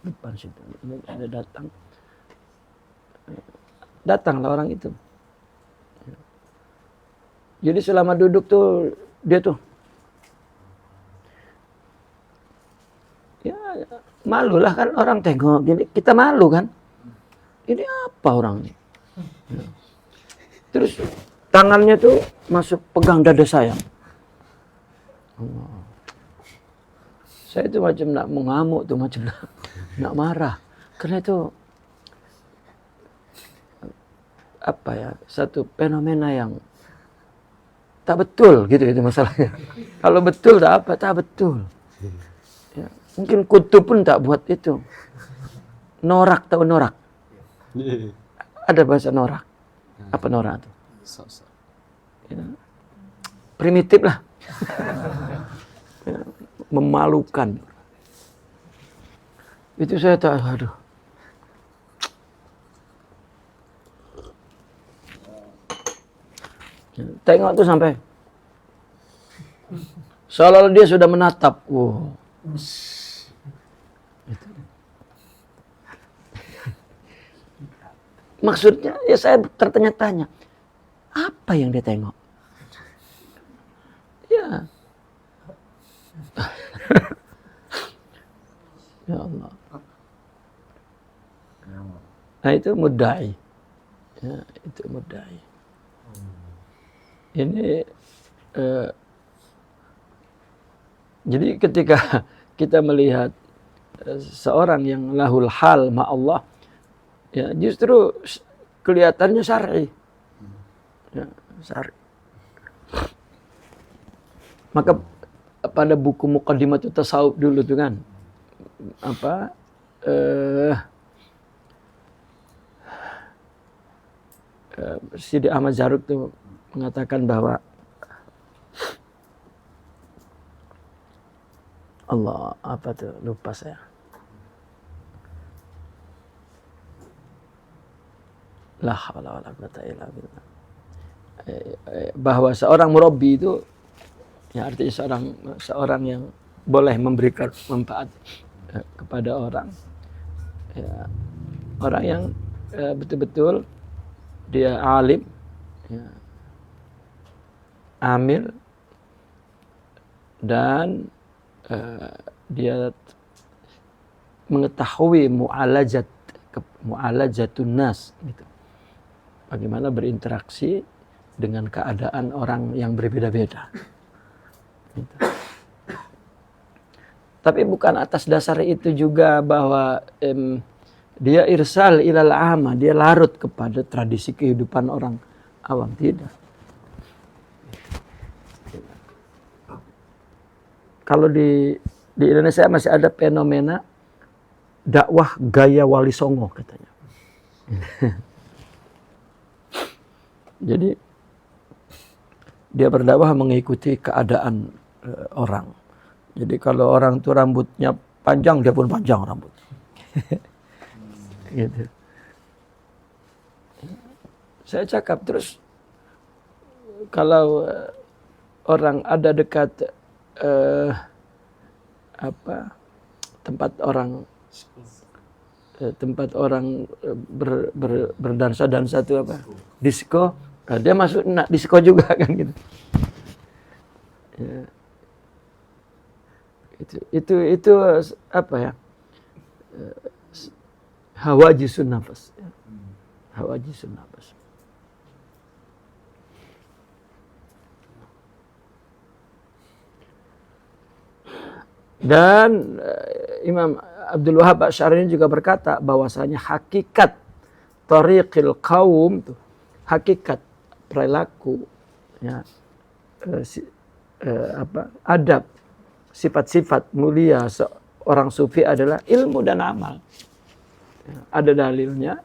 depan situ. Ada datanglah orang itu. Jadi selama duduk tuh dia tuh ya malu lah kan, orang tengok gini, kita malu kan. Ini apa orang ini? Ya. Terus tangannya tuh masuk pegang dada saya. Saya itu macam nak mengamuk tuh, macam nak marah. Karena itu apa ya, satu fenomena yang tak betul gitu, itu masalahnya. Kalau betul tak apa, tak betul. Ya, mungkin kutub pun tak buat itu. Norak, tahu norak? Ada bahasa norak. Apa norak itu? Ya, primitif lah. Ya, memalukan. Itu saya tak, aduh. Tengok tuh sampai seolah dia sudah menatap. Wow. Maksudnya ya saya tertanya-tanya, apa yang dia tengok? Ya. Ya Allah. Nah itu mudai. Ya, itu mudai. Ini jadi ketika kita melihat seorang yang lahul hal ma Allah, ya justru kelihatannya syar'i. Ya, syar'i. Maka pada buku Muqaddimatul Tasawuf dulu tuh kan apa Sidi Ahmad Zaruk tuh mengatakan bahwa Allah apa tuh lupa saya. La haula wala quwata illa billah. Bahwa seorang murabbi itu ya artinya seorang yang boleh memberikan manfaat kepada orang. Ya, orang yang betul-betul dia alim, ya, amil, dan dia mengetahui mu'alajatun nas gitu. Bagaimana berinteraksi dengan keadaan orang yang berbeda-beda. Gitu. Tapi bukan atas dasar itu juga bahwa dia irsal ilal ama, dia larut kepada tradisi kehidupan orang awam, tidak. Kalau di Indonesia masih ada fenomena dakwah gaya Wali Songo katanya. Jadi dia berdakwah mengikuti keadaan orang. Jadi kalau orang itu rambutnya panjang, dia pun panjang rambut. Gitu. Saya cakap terus, kalau orang ada dekat tempat orang berdansa itu apa? Disco. Nah, dia masuk disco juga kan gitu. Ya. Itu apa ya? Hawajisun nafas. Ya. Hawajisun nafas. Dan Imam Abdul Wahab Asy'ari juga berkata bahwasanya hakikat tariqil qaum, hakikat perilaku, ya, adab, sifat-sifat mulia seorang sufi adalah ilmu dan amal. Ya, ada dalilnya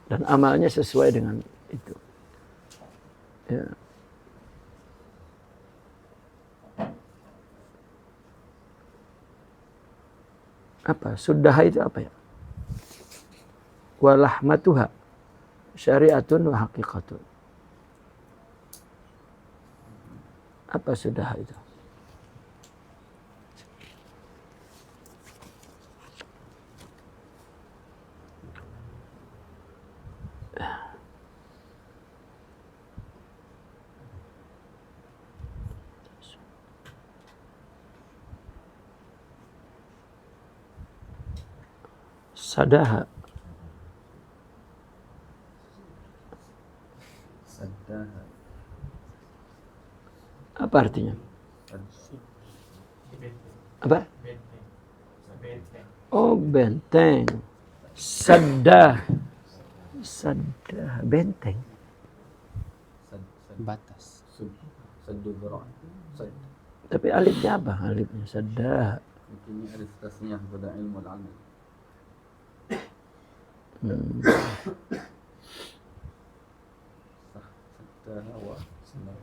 dan amalnya sesuai dengan itu. Ya. Apa? Sudah itu apa ya? Walahmatuha syariatun wa haqiqatun. Apa sudah itu? Sadaha. Apa artinya? Apa? Oh, benteng. Saddah. Saddah, benteng. Batas. Tapi alifnya apa? Alifnya saddah. Ini alif tasniyah pada ilmu al-amal. Saddaha wa sunnah.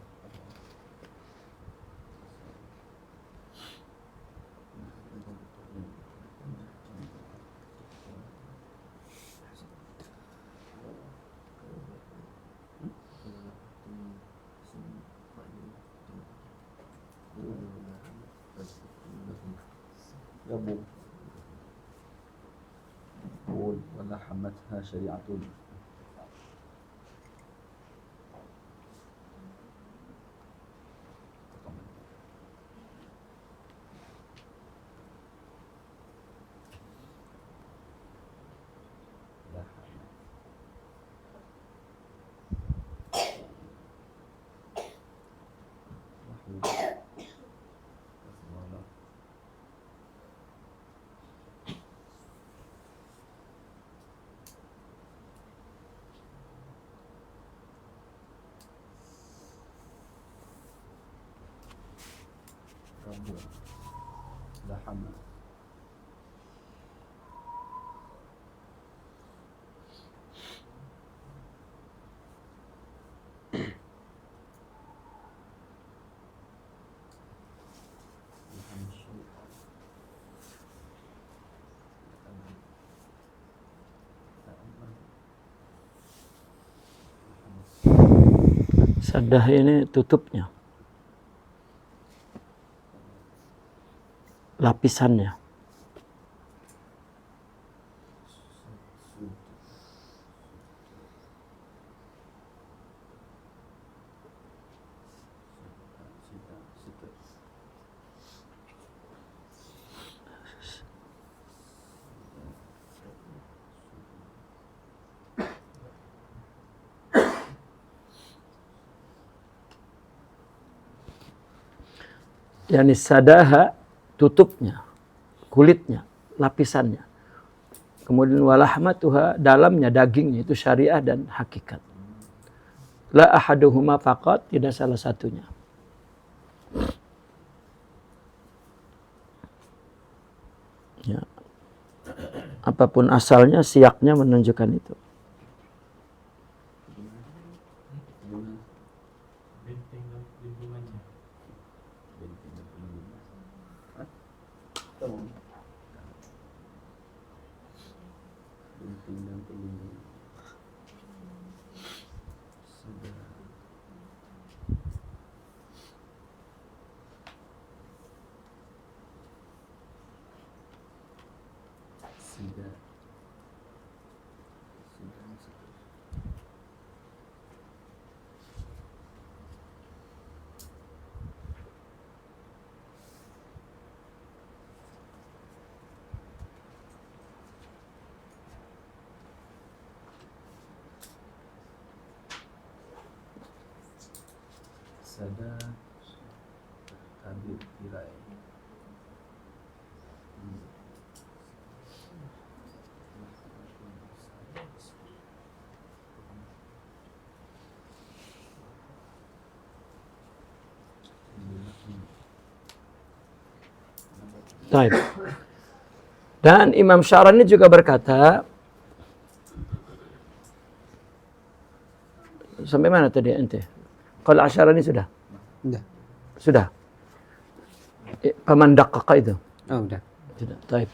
gabung. ولحمتها شريعة لحم Sadah ini tutupnya, lapisannya. Yani sadaha tutupnya, kulitnya, lapisannya. Kemudian walahmatuha dalamnya, dagingnya, itu syariah dan hakikat. La ahaduhuma faqat, tidak salah satunya. Ya. Apapun asalnya, siaknya menunjukkan itu. Sada tabir tirai. Baik. Dan Imam Syarani juga berkata, sampai mana tadi ente? Kalau Asyarani sudah? Udah. Sudah. Paman daqqaqa itu? Oh, udah. Sudah. Baik.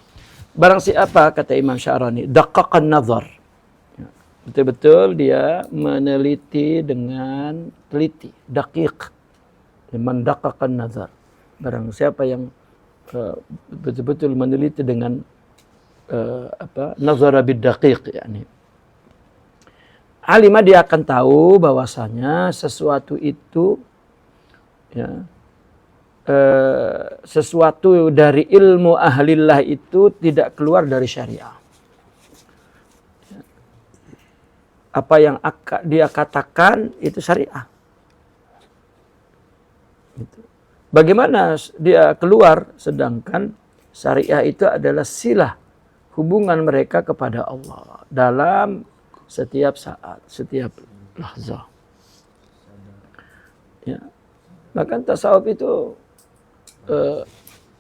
Barang siapa, kata Imam Syarani, daqqaqan nazar. Ya, betul-betul dia meneliti dengan teliti, daqiq. Man daqqaqan nazar. Barang siapa yang betul-betul meneliti dengan nazara bid-daqiq, yakni alimah, dia akan tahu bahwasanya sesuatu itu ya, sesuatu dari ilmu ahlillah itu tidak keluar dari syariah. Apa yang dia katakan itu syariah. Gitu. Bagaimana dia keluar, sedangkan syariah itu adalah silah hubungan mereka kepada Allah dalam setiap saat, setiap lahzah. Ya. Bahkan tasawuf itu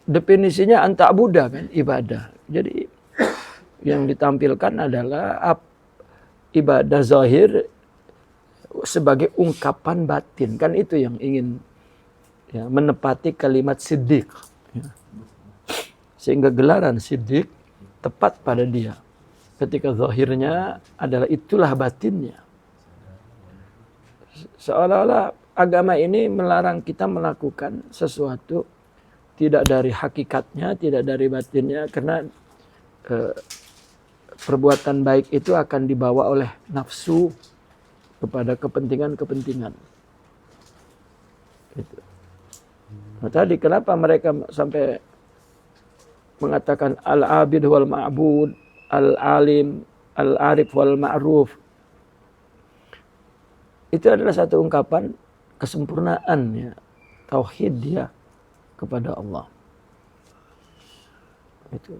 definisinya anta'budah, kan, ibadah. Jadi yang ditampilkan adalah ibadah zahir sebagai ungkapan batin, kan itu yang ingin ya, menepati kalimat siddiq. Ya. Sehingga gelaran siddiq tepat pada dia. Ketika zahirnya adalah itulah batinnya. Seolah-olah agama ini melarang kita melakukan sesuatu tidak dari hakikatnya, tidak dari batinnya, karena perbuatan baik itu akan dibawa oleh nafsu kepada kepentingan-kepentingan. Gitu. Nah, tadi kenapa mereka sampai mengatakan al-abid wal ma'bud, al-alim, al-arif wal ma'ruf. Itu adalah satu ungkapan kesempurnaan ya, tauhid dia kepada Allah. Itu.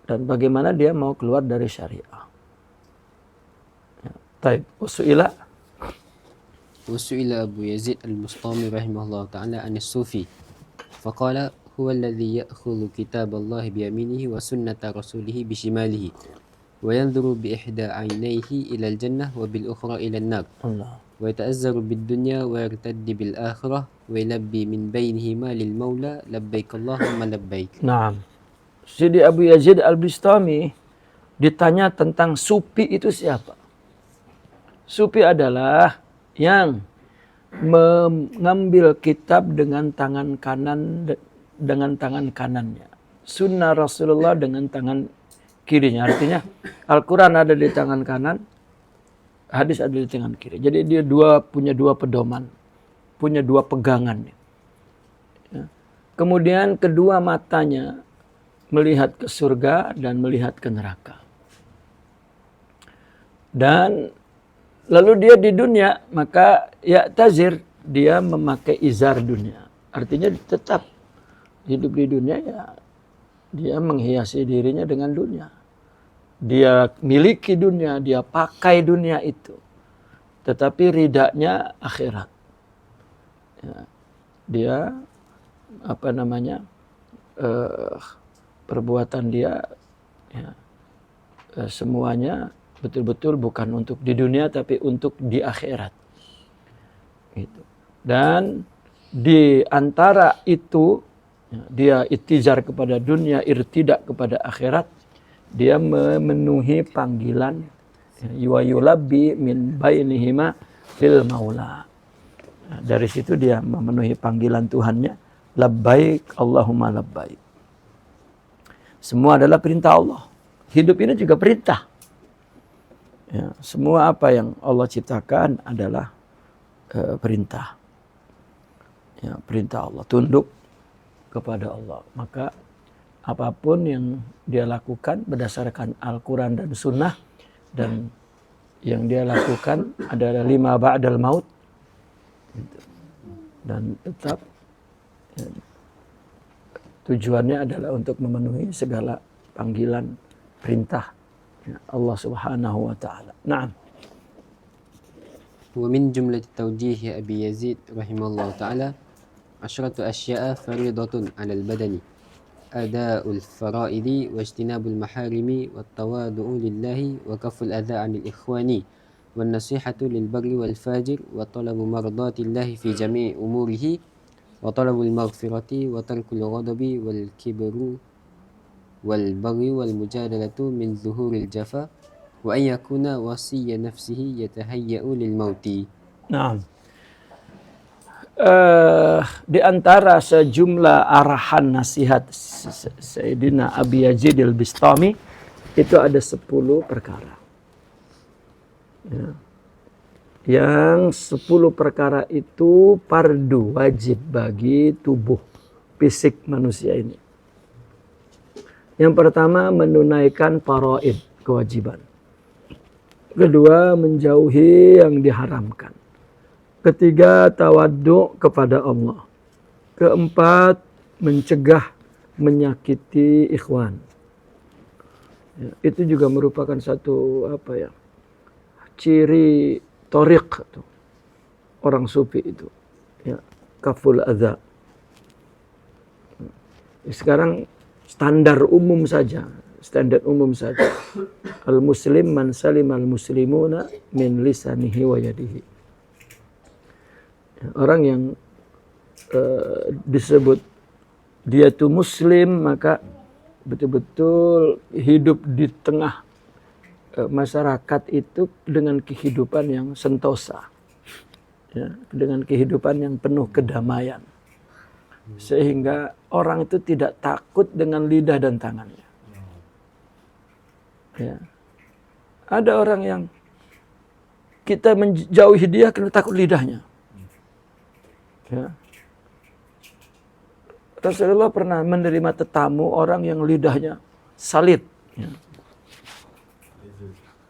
Dan bagaimana dia mau keluar dari syariah. Ya. Taib. Wasu'ila Abu Yazid al-Bustami rahimahullah ta'ala anis sufi فقال هو الذي يأخذ كتاب الله بيمينه وسنة رسوله بشماله وينظر بإحدى عينيه إلى الجنة وبالأخرى إلى النار Allah. ويتأزر بالدنيا ويرتد بالآخرة ويلبي من بينهما للمولى لبيك اللهم لبيك. Naam. Sidi Abu Yazid Al-Bistami ditanya tentang sufi itu siapa? Sufi adalah yang mengambil kitab dengan tangan kanannya. Sunnah Rasulullah dengan tangan kirinya. Artinya Al-Quran ada di tangan kanan, hadis ada di tangan kiri. Jadi dia punya dua pedoman, punya dua pegangan. Ya. Kemudian kedua matanya melihat ke surga dan melihat ke neraka. Dan lalu dia di dunia, maka ya tazir, dia memakai izar dunia. Artinya tetap hidup di dunia, ya dia menghiasi dirinya dengan dunia. Dia miliki dunia, dia pakai dunia itu. Tetapi ridanya akhirat. Ya, dia perbuatan dia ya, semuanya betul-betul bukan untuk di dunia tapi untuk di akhirat. Gitu. Dan di antara itu ya, dia itizar kepada dunia, irtidak kepada akhirat, dia memenuhi panggilan wa yulabbi min bainihima lil maula. Nah, dari situ dia memenuhi panggilan Tuhannya, labbaik Allahumma labbaik. Semua adalah perintah Allah. Hidup ini juga perintah. Ya, semua apa yang Allah ciptakan adalah perintah. Ya, perintah Allah, tunduk kepada Allah. Maka apapun yang dia lakukan berdasarkan Al-Quran dan Sunnah, dan yang dia lakukan adalah lima ba'dal maut, dan tetap ya, tujuannya adalah untuk memenuhi segala panggilan perintah ya, Allah Subhanahu wa taala. Naam. ومن جملة توجيه أبي يزيد رحمه الله تعالى 10 أشياء فريضة على البدن أداء الفرائض واجتناب المحارم والتواضع لله وكف الأذى عن الإخوان والنصيحة للبر والفاجر وطلب مرضات الله في جميع أموره وطلب المغفرة وترك الغضب والكبر والبغي والمجادلة من ظهور الجفا وأن يكون وصي نفسه يتهيأ للموت. Naam. Di antara sejumlah arahan nasihat Sayyidina Abi Yazid Al-Bistami itu ada 10 perkara. Ya. Yang 10 perkara itu fardu, wajib bagi tubuh fisik manusia ini. Yang pertama menunaikan faraid, kewajiban. Kedua menjauhi yang diharamkan. Ketiga, tawaddu kepada Allah. Keempat, mencegah menyakiti ikhwan. Ya, itu juga merupakan satu ciri thoriq orang sufi itu. Ya, kaful adza. Sekarang standar umum saja. Al-muslim man salim al-muslimuna min lisanihi wa yadihi. Orang yang disebut dia itu muslim, maka betul-betul hidup di tengah masyarakat itu dengan kehidupan yang sentosa, ya, dengan kehidupan yang penuh kedamaian, sehingga orang itu tidak takut dengan lidah dan tangannya. Ya. Ada orang yang kita menjauhi dia karena takut lidahnya. Ya. Rasulullah pernah menerima tetamu orang yang lidahnya salit. Ya.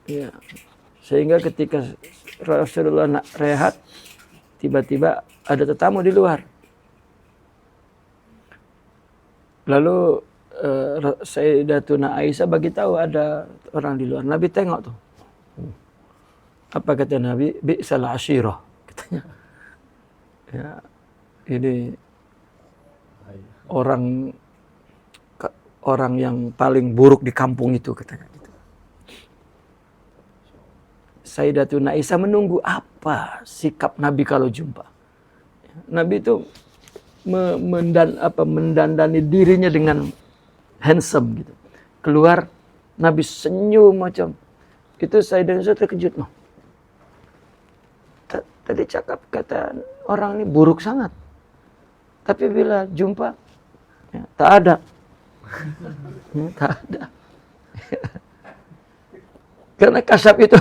Ya. Sehingga ketika Rasulullah nak rehat, tiba-tiba ada tetamu di luar. Lalu Sayyidatuna Aisyah bagi tahu ada orang di luar. Nabi tengok tuh. Apa kata Nabi? Bi'sal ashirah, katanya. Ya, ini orang yang paling buruk di kampung itu, katanya gitu. Sayyidatuna Aisyah menunggu apa sikap Nabi kalau jumpa. Nabi itu mendandani dirinya dengan handsome gitu. Keluar Nabi senyum macam itu, Sayyidatuna Aisyah terkejut. No. Tadi cakap kata orang ini buruk sangat. Tapi bila jumpa ya, tak ada. Tak ada. Karena kasab itu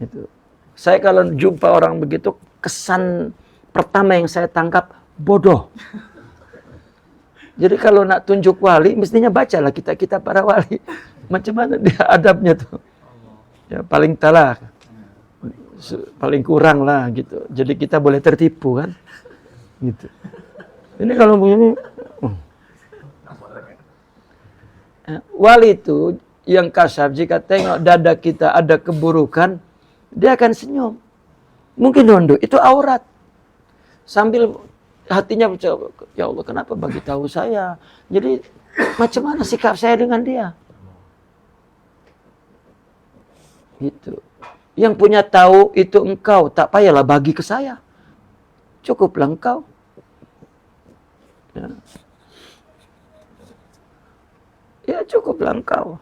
itu. Saya kalau jumpa orang begitu, kesan pertama yang saya tangkap bodoh. Jadi kalau nak tunjuk wali, mestinya bacalah kita para wali. Macam mana dia adabnya tuh. Ya, paling talak. Paling kurang lah gitu. Jadi kita boleh tertipu kan. Gitu. Ini kalau begini. Wali itu yang kasab, jika tengok dada kita ada keburukan, dia akan senyum. Mungkin nunduk, itu aurat. Sambil hatinya bercakap, ya Allah kenapa bagi tahu saya. Jadi macam mana sikap saya dengan dia. Gitu. Yang punya tahu itu engkau, tak payahlah bagi ke saya. Cukuplah engkau. Ya cukuplah engkau.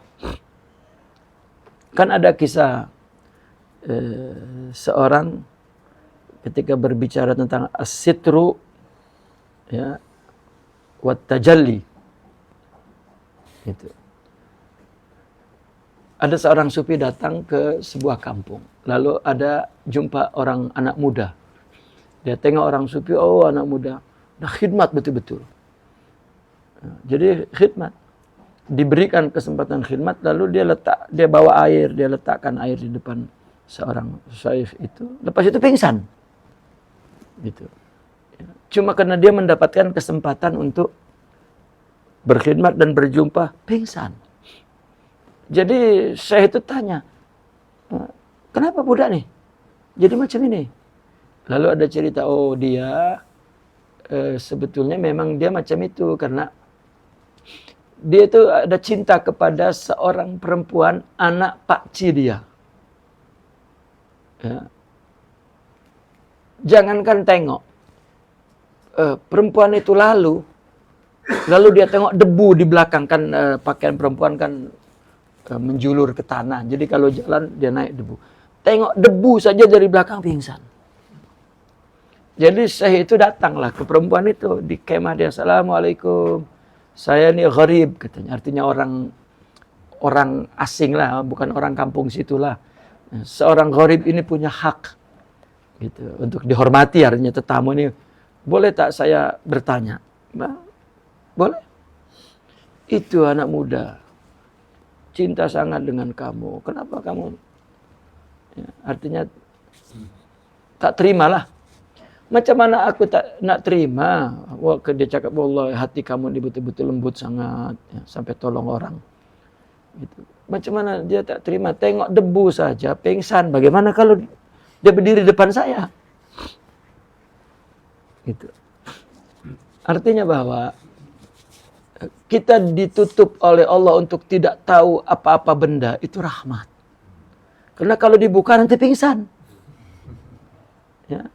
Kan ada kisah seorang ketika berbicara tentang as-sitru ya wat tajalli. Gitu. Ada seorang sufi datang ke sebuah kampung. Lalu ada jumpa orang anak muda. Dia tengok orang sufi, oh anak muda. Nah, khidmat betul-betul. Nah, jadi khidmat. Diberikan kesempatan khidmat, lalu dia bawa air, dia letakkan air di depan seorang syaikh itu. Lepas itu pingsan. Gitu. Cuma karena dia mendapatkan kesempatan untuk berkhidmat dan berjumpa, pingsan. Jadi saya itu tanya, kenapa budak nih jadi macam ini? Lalu ada cerita, oh dia sebetulnya memang dia macam itu karena dia itu ada cinta kepada seorang perempuan anak pakcik dia. Ya. Jangankan tengok perempuan itu lalu dia tengok debu di belakang kan, pakaian perempuan kan menjulur ke tanah. Jadi kalau jalan dia naik debu. Tengok debu saja dari belakang pingsan. Jadi saya itu datanglah ke perempuan itu di kemah dia. Assalamualaikum. Saya ini gharib katanya. Artinya orang asing lah, bukan orang kampung situlah. Seorang gharib ini punya hak gitu untuk dihormati, artinya tetamu ini. Boleh tak saya bertanya? Boleh. Itu anak muda cinta sangat dengan kamu. Kenapa kamu? Ya, artinya tak terimalah. Macam mana aku tak nak terima? Wah, dia cakap, wallah hati kamu ini betul-betul lembut sangat, ya, sampai tolong orang. Gitu. Macam mana dia tak terima? Tengok debu saja, pingsan. Bagaimana kalau dia berdiri depan saya? Gitu. Artinya bahwa kita ditutup oleh Allah untuk tidak tahu apa-apa benda, itu rahmat. Karena kalau dibuka nanti pingsan. Ya.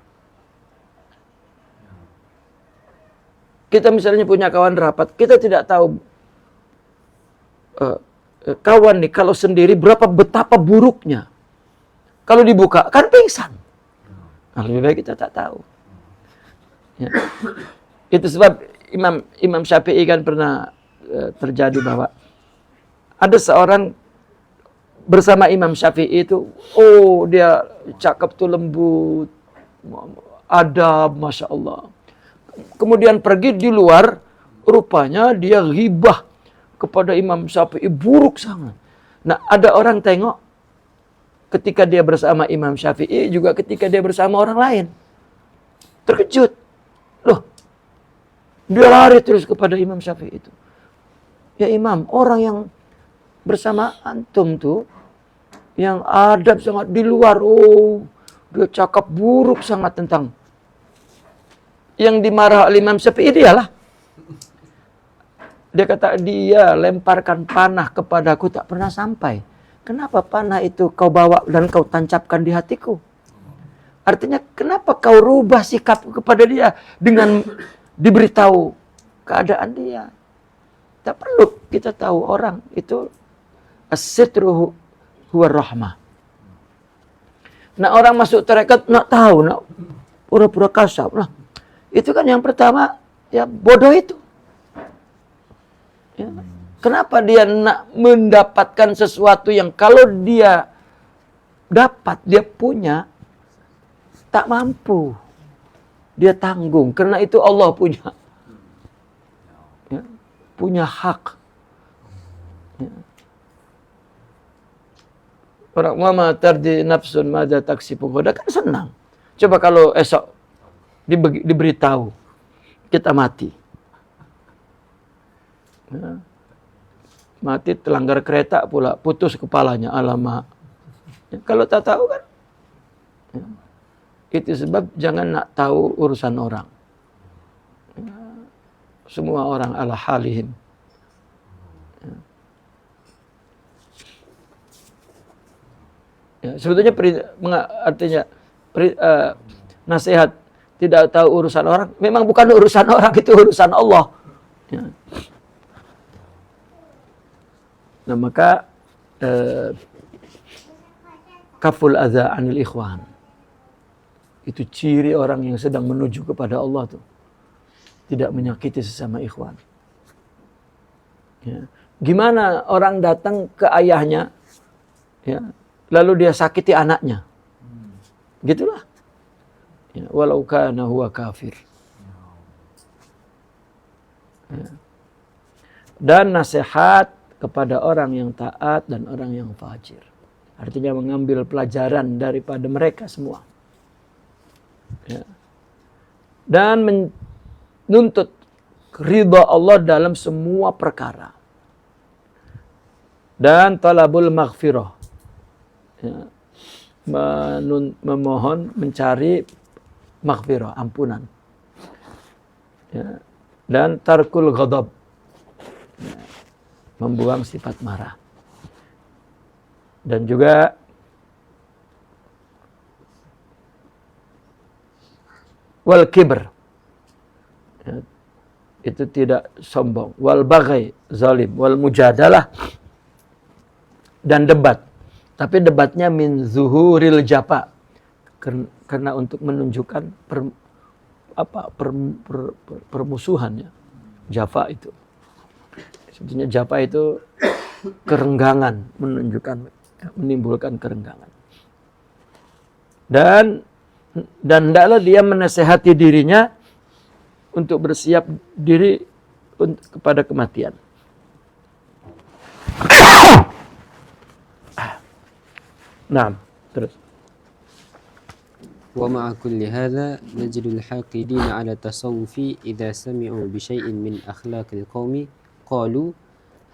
Kita misalnya punya kawan rapat, kita tidak tahu kawan nih kalau sendiri betapa buruknya. Kalau dibuka kan pingsan. Nah, lebih baik kita tak tahu. Ya. Itu sebab Imam Syafi'i kan pernah terjadi bahwa ada seorang bersama Imam Syafi'i itu, oh dia cakap tuh lembut, adab, Masya Allah. Kemudian pergi di luar, rupanya dia ghibah kepada Imam Syafi'i, buruk sangat. Nah, ada orang tengok ketika dia bersama Imam Syafi'i, juga ketika dia bersama orang lain. Terkejut. Loh, dia lari terus kepada Imam Syafi'i itu. Ya Imam, orang yang bersama antum tuh, yang adab sangat di luar, oh Dia cakap buruk sangat tentang yang dimarah oleh Imam Syafi'i dialah. Dia kata, dia lemparkan panah kepadaku tak pernah sampai. Kenapa panah itu kau bawa dan kau tancapkan di hatiku? Artinya kenapa kau rubah sikap kepada dia dengan diberitahu keadaan dia? Tak perlu kita tahu orang itu as-sitru huwa rahmah. Nah, orang masuk tarekat nak tahu, nak pura-pura kasar. Nah, itu kan yang pertama ya bodoh itu. Ya. Kenapa dia nak mendapatkan sesuatu yang kalau dia dapat, dia punya, tak mampu. Dia tanggung. Karena itu Allah punya. Ya, punya hak. Ya. Orang mama tardi nafsun mada taksibu ghadan kan senang. Coba kalau esok diberitahu kita mati. Ya. Mati terlanggar kereta pula, putus kepalanya, alamak. Ya, kalau tak tahu kan. Ya. Itu sebab jangan nak tahu urusan orang. Ya. Semua orang ala halihim. Ya. Ya, sebetulnya artinya nasihat tidak tahu urusan orang, memang bukan urusan orang, itu urusan Allah. Ya. Nah, maka kaful adza anil ikhwan. Itu ciri orang yang sedang menuju kepada Allah tuh. Tidak menyakiti sesama ikhwan. Ya. Gimana orang datang ke ayahnya, ya, lalu dia sakiti anaknya. Gitulah. Ya, walau kana huwa kafir. Ya. Dan nasihat kepada orang yang taat dan orang yang fajir. Artinya mengambil pelajaran daripada mereka semua. Ya. Dan menuntut ridha Allah dalam semua perkara. Dan talabul maghfirah. Ya. Memohon, mencari maghfirah, ampunan. Ya. Dan tarkul ghadab. Ya. Membuang sifat marah. Dan juga wal kibr. Ya. Itu tidak sombong. Wal bagai, zalim. Wal mujadalah. Dan debat. Tapi debatnya min zuhuril japa. Karena untuk menunjukkan permusuhan, ya. Jafa itu. Sebetulnya japa itu kerenggangan, menimbulkan kerenggangan. Dan hendaklah dia menasehati dirinya untuk bersiap diri kepada kematian. Nah, terus. ومع كل هذا نجد الحاقدين على التصوف إذا سمعوا بشيء من أخلاق القوم قالوا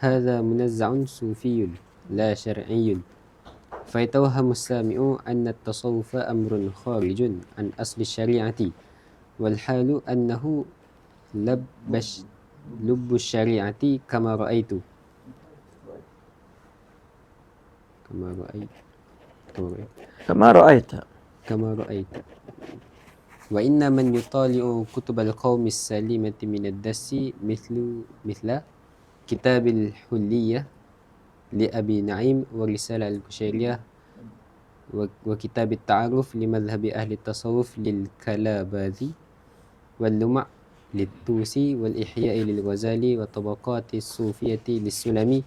هذا منزع صوفي لا شرعي فيتوهم السامع أن التصوف أمر خارج عن أصل الشريعة والحال أنه لب الشريعة كما رأيت كما رأيت وإن من يطالع كتب القوم السليمة من الدس مثل كتاب الحلية لأبي نعيم ورسالة الكشيرية وكتاب التعارف لمذهب أهل التصوف للكلاباذي واللمع للطوسي والإحياء للغزالي وطبقات الصوفية للسلمي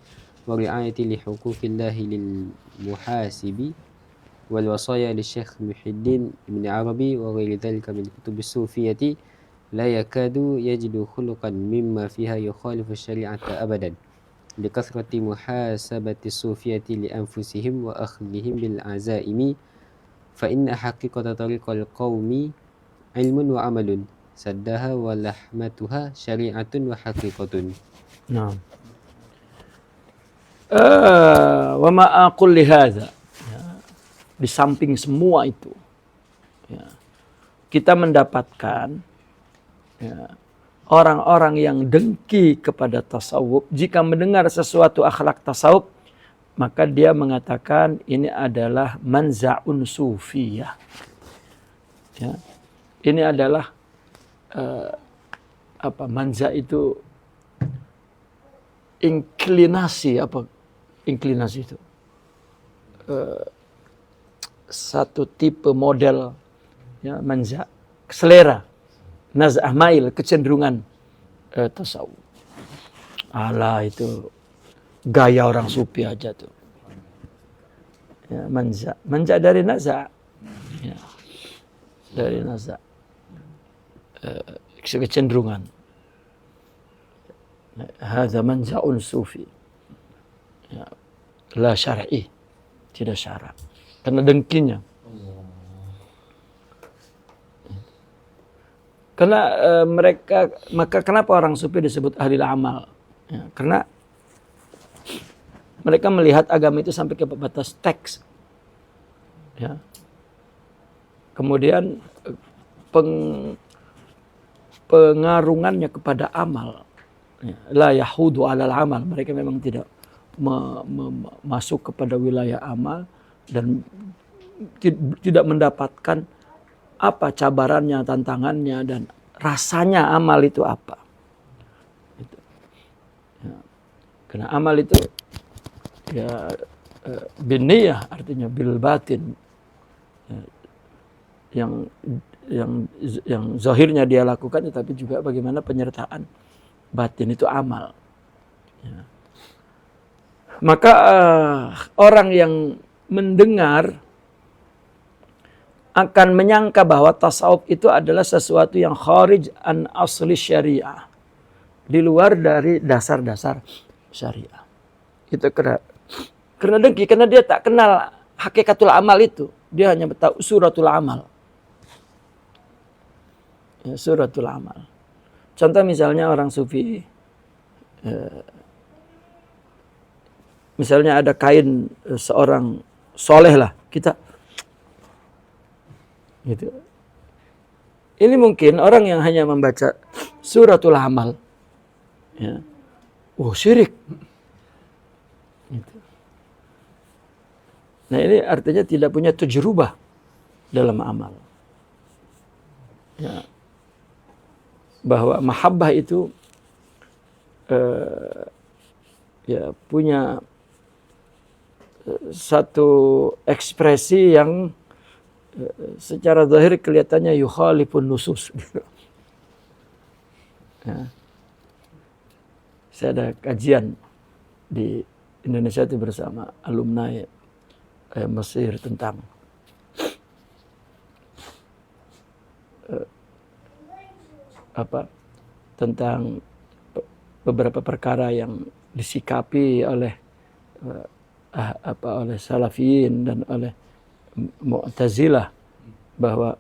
ورعاية لحقوق الله للمحاسبي والوصايا للشيخ محي الدين بن عربي وغير ذلك من كتب الصوفية لا يكاد يجد خلقا مما فيها يخالف الشريعة أبدا لكثرة محاسبة الصوفية لأنفسهم وأخذهم بالعزائم فإن حقيقة طريق القوم علم وعمل سدها ولحمتها شريعة وحقيقة. نعم. وما أقول لهذا. Di samping semua itu, Ya. Kita mendapatkan ya, orang-orang yang dengki kepada tasawuf, jika mendengar sesuatu akhlak tasawuf, maka dia mengatakan ini adalah manza'un sufiyah. Ya. Ini adalah manza itu inklinasi, inklinasi itu satu tipe model ya, manza, selera, naz'ah mail, kecenderungan tasawuf. Alah itu gaya orang sufi aja tuh. Ya, manja dari naza. Ya. Dari naza. Kecenderungan. Hadza manza'un sufi. Ya. La syar'i. Tidak syara. Karena dengkinya. Karena maka kenapa orang sufi disebut ahli amal? Ya, karena mereka melihat agama itu sampai ke batas teks. Ya. Kemudian pengarungannya kepada amal. Ya. La yahudu alal amal. Mereka memang tidak masuk kepada wilayah amal dan tidak mendapatkan apa cabarannya, tantangannya, dan rasanya amal itu apa. Gitu. Ya. Karena amal itu ya biniyah, artinya bil batin. Ya, yang zahirnya dia lakukan, tetapi juga bagaimana penyertaan batin itu amal. Ya. Maka orang yang mendengar akan menyangka bahwa tasawuf itu adalah sesuatu yang kharij an asli syariah, di luar dari dasar-dasar syariah. Itu karena dengki, karena dia tak kenal hakikatul amal itu. Dia hanya tahu suratul amal. Ya, suratul amal. Contoh misalnya orang sufi, misalnya ada kain seorang soleh lah, kita gitu. Ini mungkin orang yang hanya membaca suratul amal, ya, syirik. Gitu. Nah ini artinya tidak punya tajrubah dalam amal. Ya. Bahwa mahabbah itu ya punya satu ekspresi yang secara zahir kelihatannya yukhalifun nusus. Ya. Saya ada kajian di Indonesia itu bersama alumni Mesir tentang tentang beberapa perkara yang disikapi oleh oleh Salafiyin dan oleh Mu'tazilah bahwa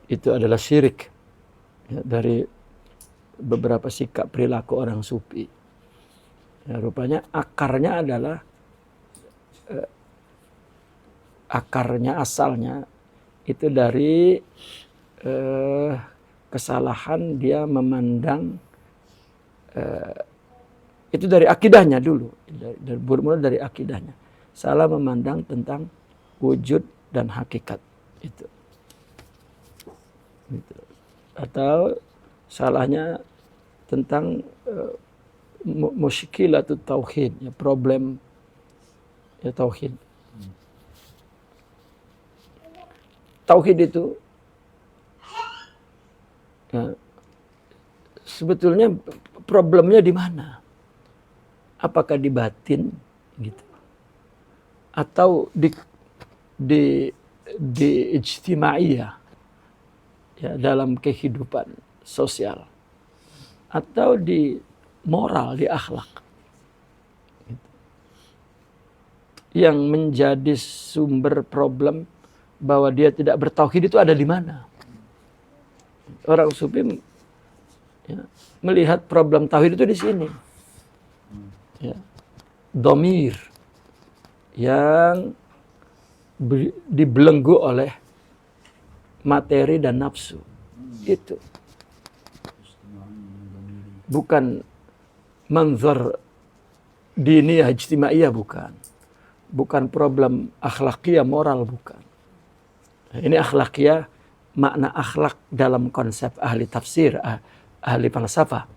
itu adalah syirik ya, dari beberapa sikap perilaku orang sufi. Ya, rupanya akarnya adalah asalnya itu dari kesalahan dia memandang itu dari akidahnya dulu, bermula dari akidahnya, salah memandang tentang wujud dan hakikat itu. Gitu. Atau salahnya tentang musykilatut tauhid, ya, problem ya tauhid. Tauhid itu ya, sebetulnya problemnya di mana? Apakah di batin gitu? Atau di ijtimaiyah, ya, dalam kehidupan sosial, atau di moral, di akhlak, gitu. Yang menjadi sumber problem bahwa dia tidak bertauhid itu ada di mana? Orang sufi ya, melihat problem tauhid itu di sini, ya. Dhamir yang dibelenggu oleh materi dan nafsu. Itu. Bukan manzar diniyah ijtimaiyah, bukan. Bukan problem akhlakiyah moral, bukan. Ini akhlakiyah, makna akhlak dalam konsep ahli tafsir, ahli falsafah.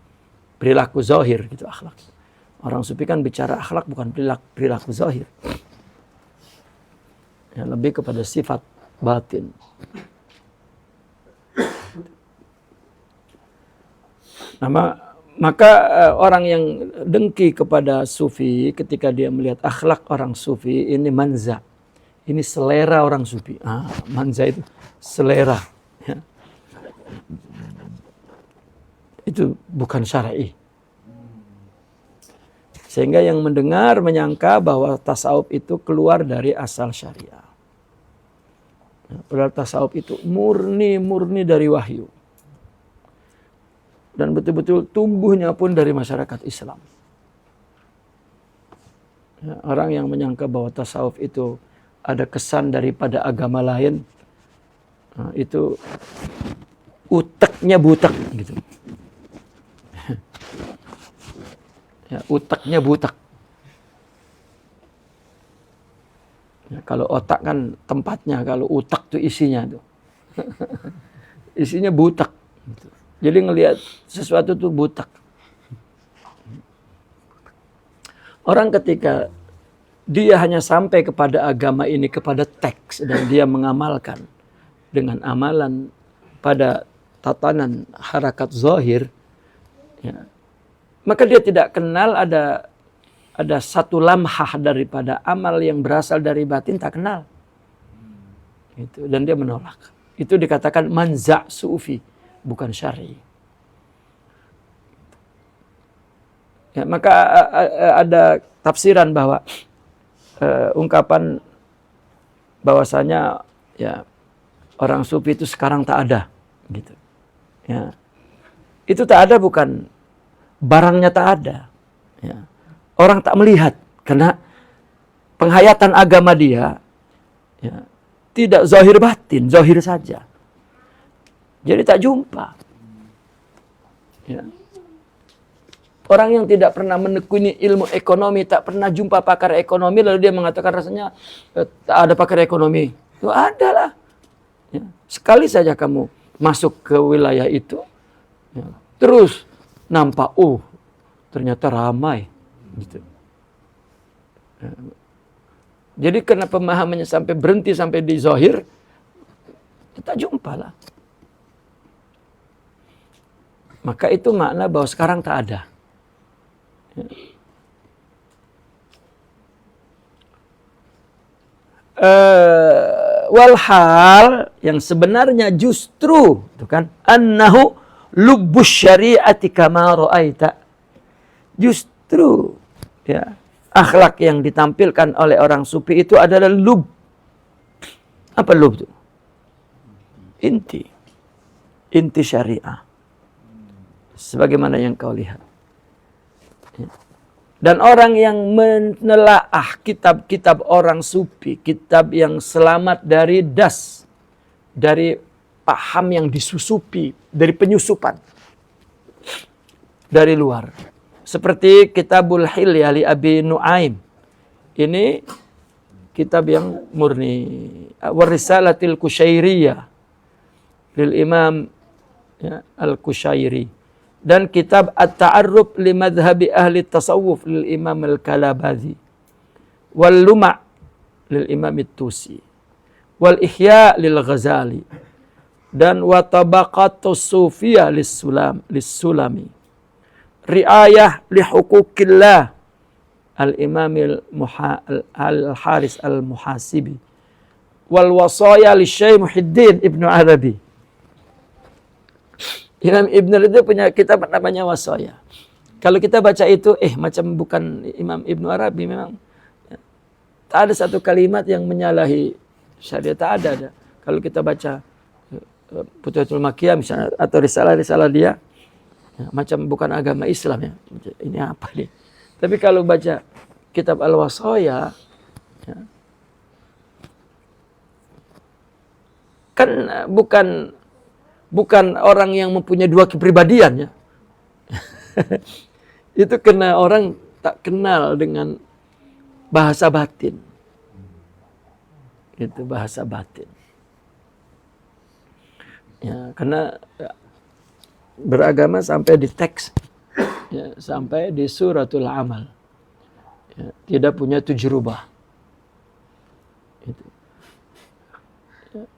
Perilaku zahir gitu akhlak. Orang sufi kan bicara akhlak bukan perilaku zahir. Ya, lebih kepada sifat batin. Maka orang yang dengki kepada sufi ketika dia melihat akhlak orang sufi, ini manza. Ini selera orang sufi. Manza itu selera. Ya. Itu bukan syar'i. Sehingga yang mendengar menyangka bahwa tasawuf itu keluar dari asal syariah. Padahal tasawuf itu murni dari wahyu. Dan betul-betul tumbuhnya pun dari masyarakat Islam. Ya, orang yang menyangka bahwa tasawuf itu ada kesan daripada agama lain, itu uteknya butek gitu. Ya, uteknya butek. Ya, kalau otak kan tempatnya, kalau utak tuh isinya tuh. Isinya butek. Gitu. Jadi ngelihat sesuatu tuh butek. Orang ketika dia hanya sampai kepada agama ini, kepada teks, dan dia mengamalkan dengan amalan pada tatanan harakat zahir, ya, maka dia tidak kenal ada satu lamhah daripada amal yang berasal dari batin, tak kenal. Itu, dan dia menolak. Itu dikatakan manza' sufi, bukan syar'i. Ya, maka ada tafsiran bahwa ungkapan bahwasanya ya orang sufi itu sekarang tak ada, gitu. Ya, itu tak ada bukan barangnya tak ada. Ya. Orang tak melihat karena penghayatan agama dia ya, tidak zahir batin, zahir saja. Jadi tak jumpa. Ya. Orang yang tidak pernah menekuni ilmu ekonomi, tak pernah jumpa pakar ekonomi, lalu dia mengatakan rasanya tak ada pakar ekonomi. Itu ada lah. Ya. Sekali saja kamu masuk ke wilayah itu, ya, terus nampak, ternyata ramai. Gitu. Ya. Jadi karena pemahamannya sampai berhenti sampai di zahir, kita jumpa lah. Maka itu makna bahwa sekarang tak ada. Ya. Walhal yang sebenarnya justru itu kan annahu lubbus syari'ati kama ra'aita. Justru ya akhlak yang ditampilkan oleh orang sufi itu adalah lub. Apa lub itu? Inti syariah. Sebagaimana yang kau lihat. Dan orang yang menelaah kitab-kitab orang sufi, kitab yang selamat dari dari paham yang disusupi, dari penyusupan dari luar. Seperti Kitabul Hilyah li Abi Nu'aim. Ini kitab yang murni. Warisalatil Kusyairiyah lil Imam ya, Al-Kusyairi. Dan kitab At-Ta'arruf li Madhhabi Ahli Tasawuf lil Imam Al-Kalabazi. Wal Luma' lil Imam At-Tusi. Wal Ihya lil Ghazali. Dan wa Tabaqatus Sufiyah lis-Sulami. Riayah li Hukukillah Al-Imam Al-Haris Al-Muhasibi. Wal Wasaya li Syekh Muhyiddin Ibnu Arabi. Imam Ibn Arabi punya kitab namanya Wasaya. Kalau kita baca itu, macam bukan Imam Ibn Arabi memang. Ya, tak ada satu kalimat yang menyalahi syariat, tak ada. Kalau kita baca Futuhatul Makkiyah misalnya, atau risalah-risalah dia, ya, macam bukan agama Islam ya. Ini apa nih? Tapi kalau baca kitab Al-Wasaya, ya, kan bukan orang yang mempunyai dua kepribadian ya. Itu kena orang tak kenal dengan bahasa batin. Itu bahasa batin. Ya, karena beragama sampai di teks, ya, sampai di suratul amal. Ya, tidak punya tujrubah. Itu. Ya.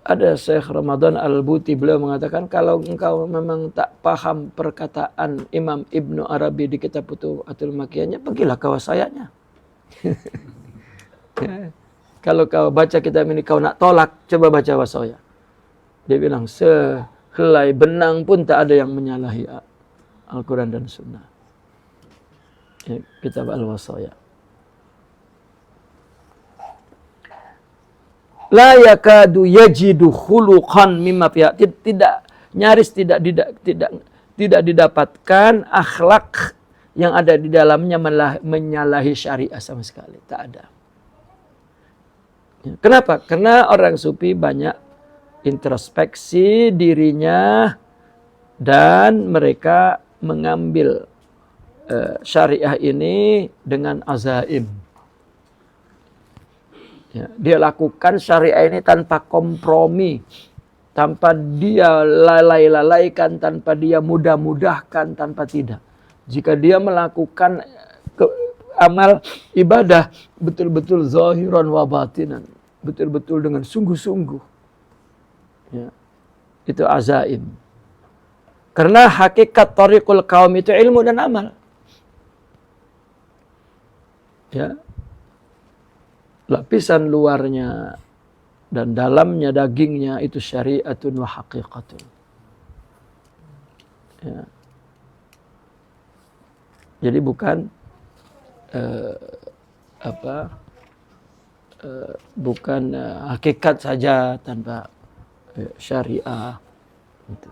Ada Syekh Ramadan Al-Buti, beliau mengatakan kalau engkau memang tak paham perkataan Imam Ibnu Arabi di kitab Futuhatul Makkiyahnya, pergilah ke wasayanya. Ya. Kalau kau baca kitab ini kau nak tolak, coba baca wasaya. Dia bilang sehelai benang pun tak ada yang menyalahi Al-Quran dan Sunnah. Ya, kitab Al-Wasaya. La yakadu yajidu khuluqan mimma fiha. Nyaris tidak didapatkan akhlak yang ada di dalamnya menyalahi syariah sama sekali. Tak ada. Ya, kenapa? Karena orang sufi banyak introspeksi dirinya dan mereka mengambil syariah ini dengan azaim. Ya, dia lakukan syariah ini tanpa kompromi, tanpa dia lalai-lalaikan, tanpa dia mudah-mudahkan, tanpa tidak. Jika dia melakukan amal ibadah betul-betul zahiran wa batinan, betul-betul dengan sungguh-sungguh. Ya, itu azaim. Karena hakikat tariqul qaum itu ilmu dan amal. Ya. Lapisan luarnya dan dalamnya dagingnya itu syariatun wa haqiqatun. Ya. Jadi bukan bukan hakikat saja tanpa syariah. Gitu.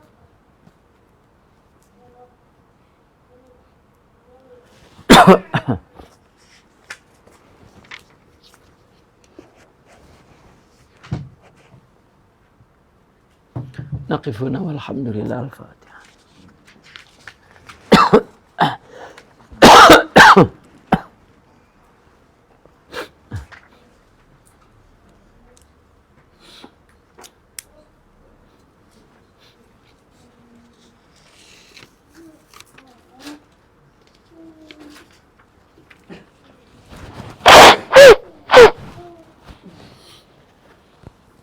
Naqifuna walhamdulillah al-Fatihah.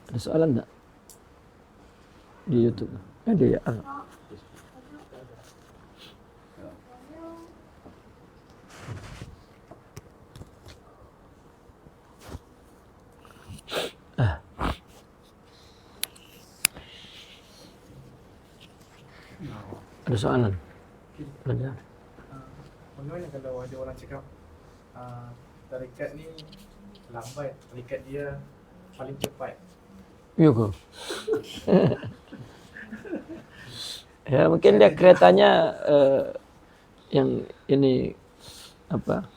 Ada soalan enggak? Di YouTube. Ada ya? Ada soalan? Ada. Bagaimana kalau ada orang cakap tarikat ni lambat, tarikat dia paling cepat? Iya kok. Ya mungkin dia keretanya yang ini apa?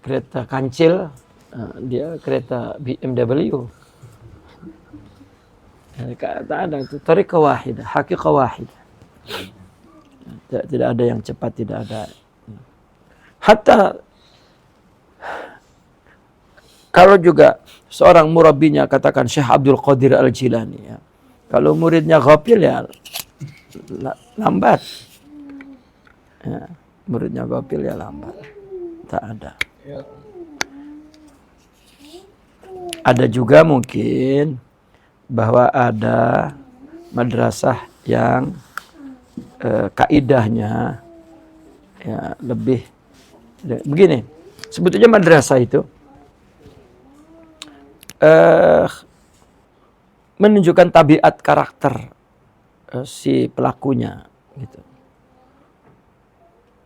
Kereta kancil, dia kereta BMW. Tak ada itu tariqah wahidah, haqiqah wahidah. Tidak ada yang cepat, tidak ada. Hatta kalau juga seorang murabbinya katakan Syekh Abdul Qadir Al-Jilani ya. Kalau muridnya ghafil ya lambat. Ya, muridnya ghafil ya lambat. Tak ada. Ada juga mungkin bahwa ada madrasah yang kaidahnya ya lebih begini. Sebetulnya madrasah itu menunjukkan tabiat karakter si pelakunya gitu.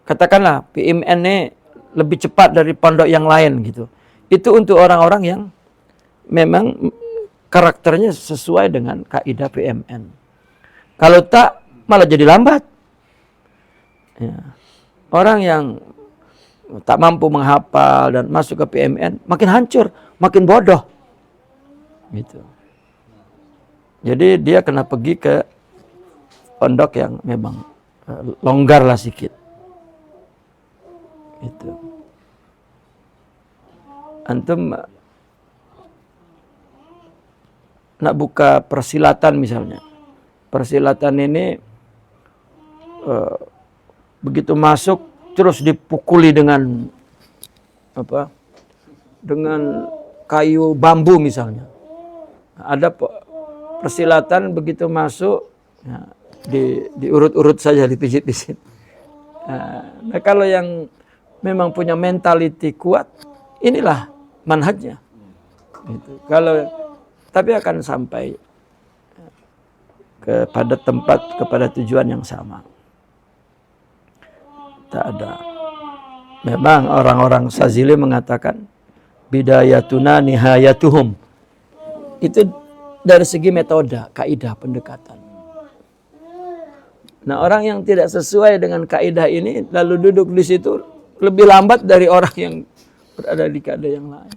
Katakanlah PMN ini lebih cepat dari pondok yang lain gitu. Itu untuk orang-orang yang memang karakternya sesuai dengan kaidah PMN. Kalau tak malah jadi lambat. Ya. Orang yang tak mampu menghafal dan masuk ke PMN makin hancur, makin bodoh. Gitu. Jadi dia kena pergi ke pondok yang memang longgar lah sedikit. Itu. Antum nak buka persilatan misalnya. Persilatan ini begitu masuk terus dipukuli dengan apa? Dengan kayu bambu misalnya. Ada persilatan begitu masuk ya, diurut-urut saja, dipijit-pijit. Nah, kalau yang memang punya mentality kuat, inilah manhajnya. Gitu. Tapi akan sampai kepada tempat, kepada tujuan yang sama. Tak ada. Memang orang-orang Sazili mengatakan bidayatuna nihayatuhum. Itu dari segi metode, kaidah pendekatan. Nah, orang yang tidak sesuai dengan kaidah ini lalu duduk di situ lebih lambat dari orang yang berada di kaidah yang lain.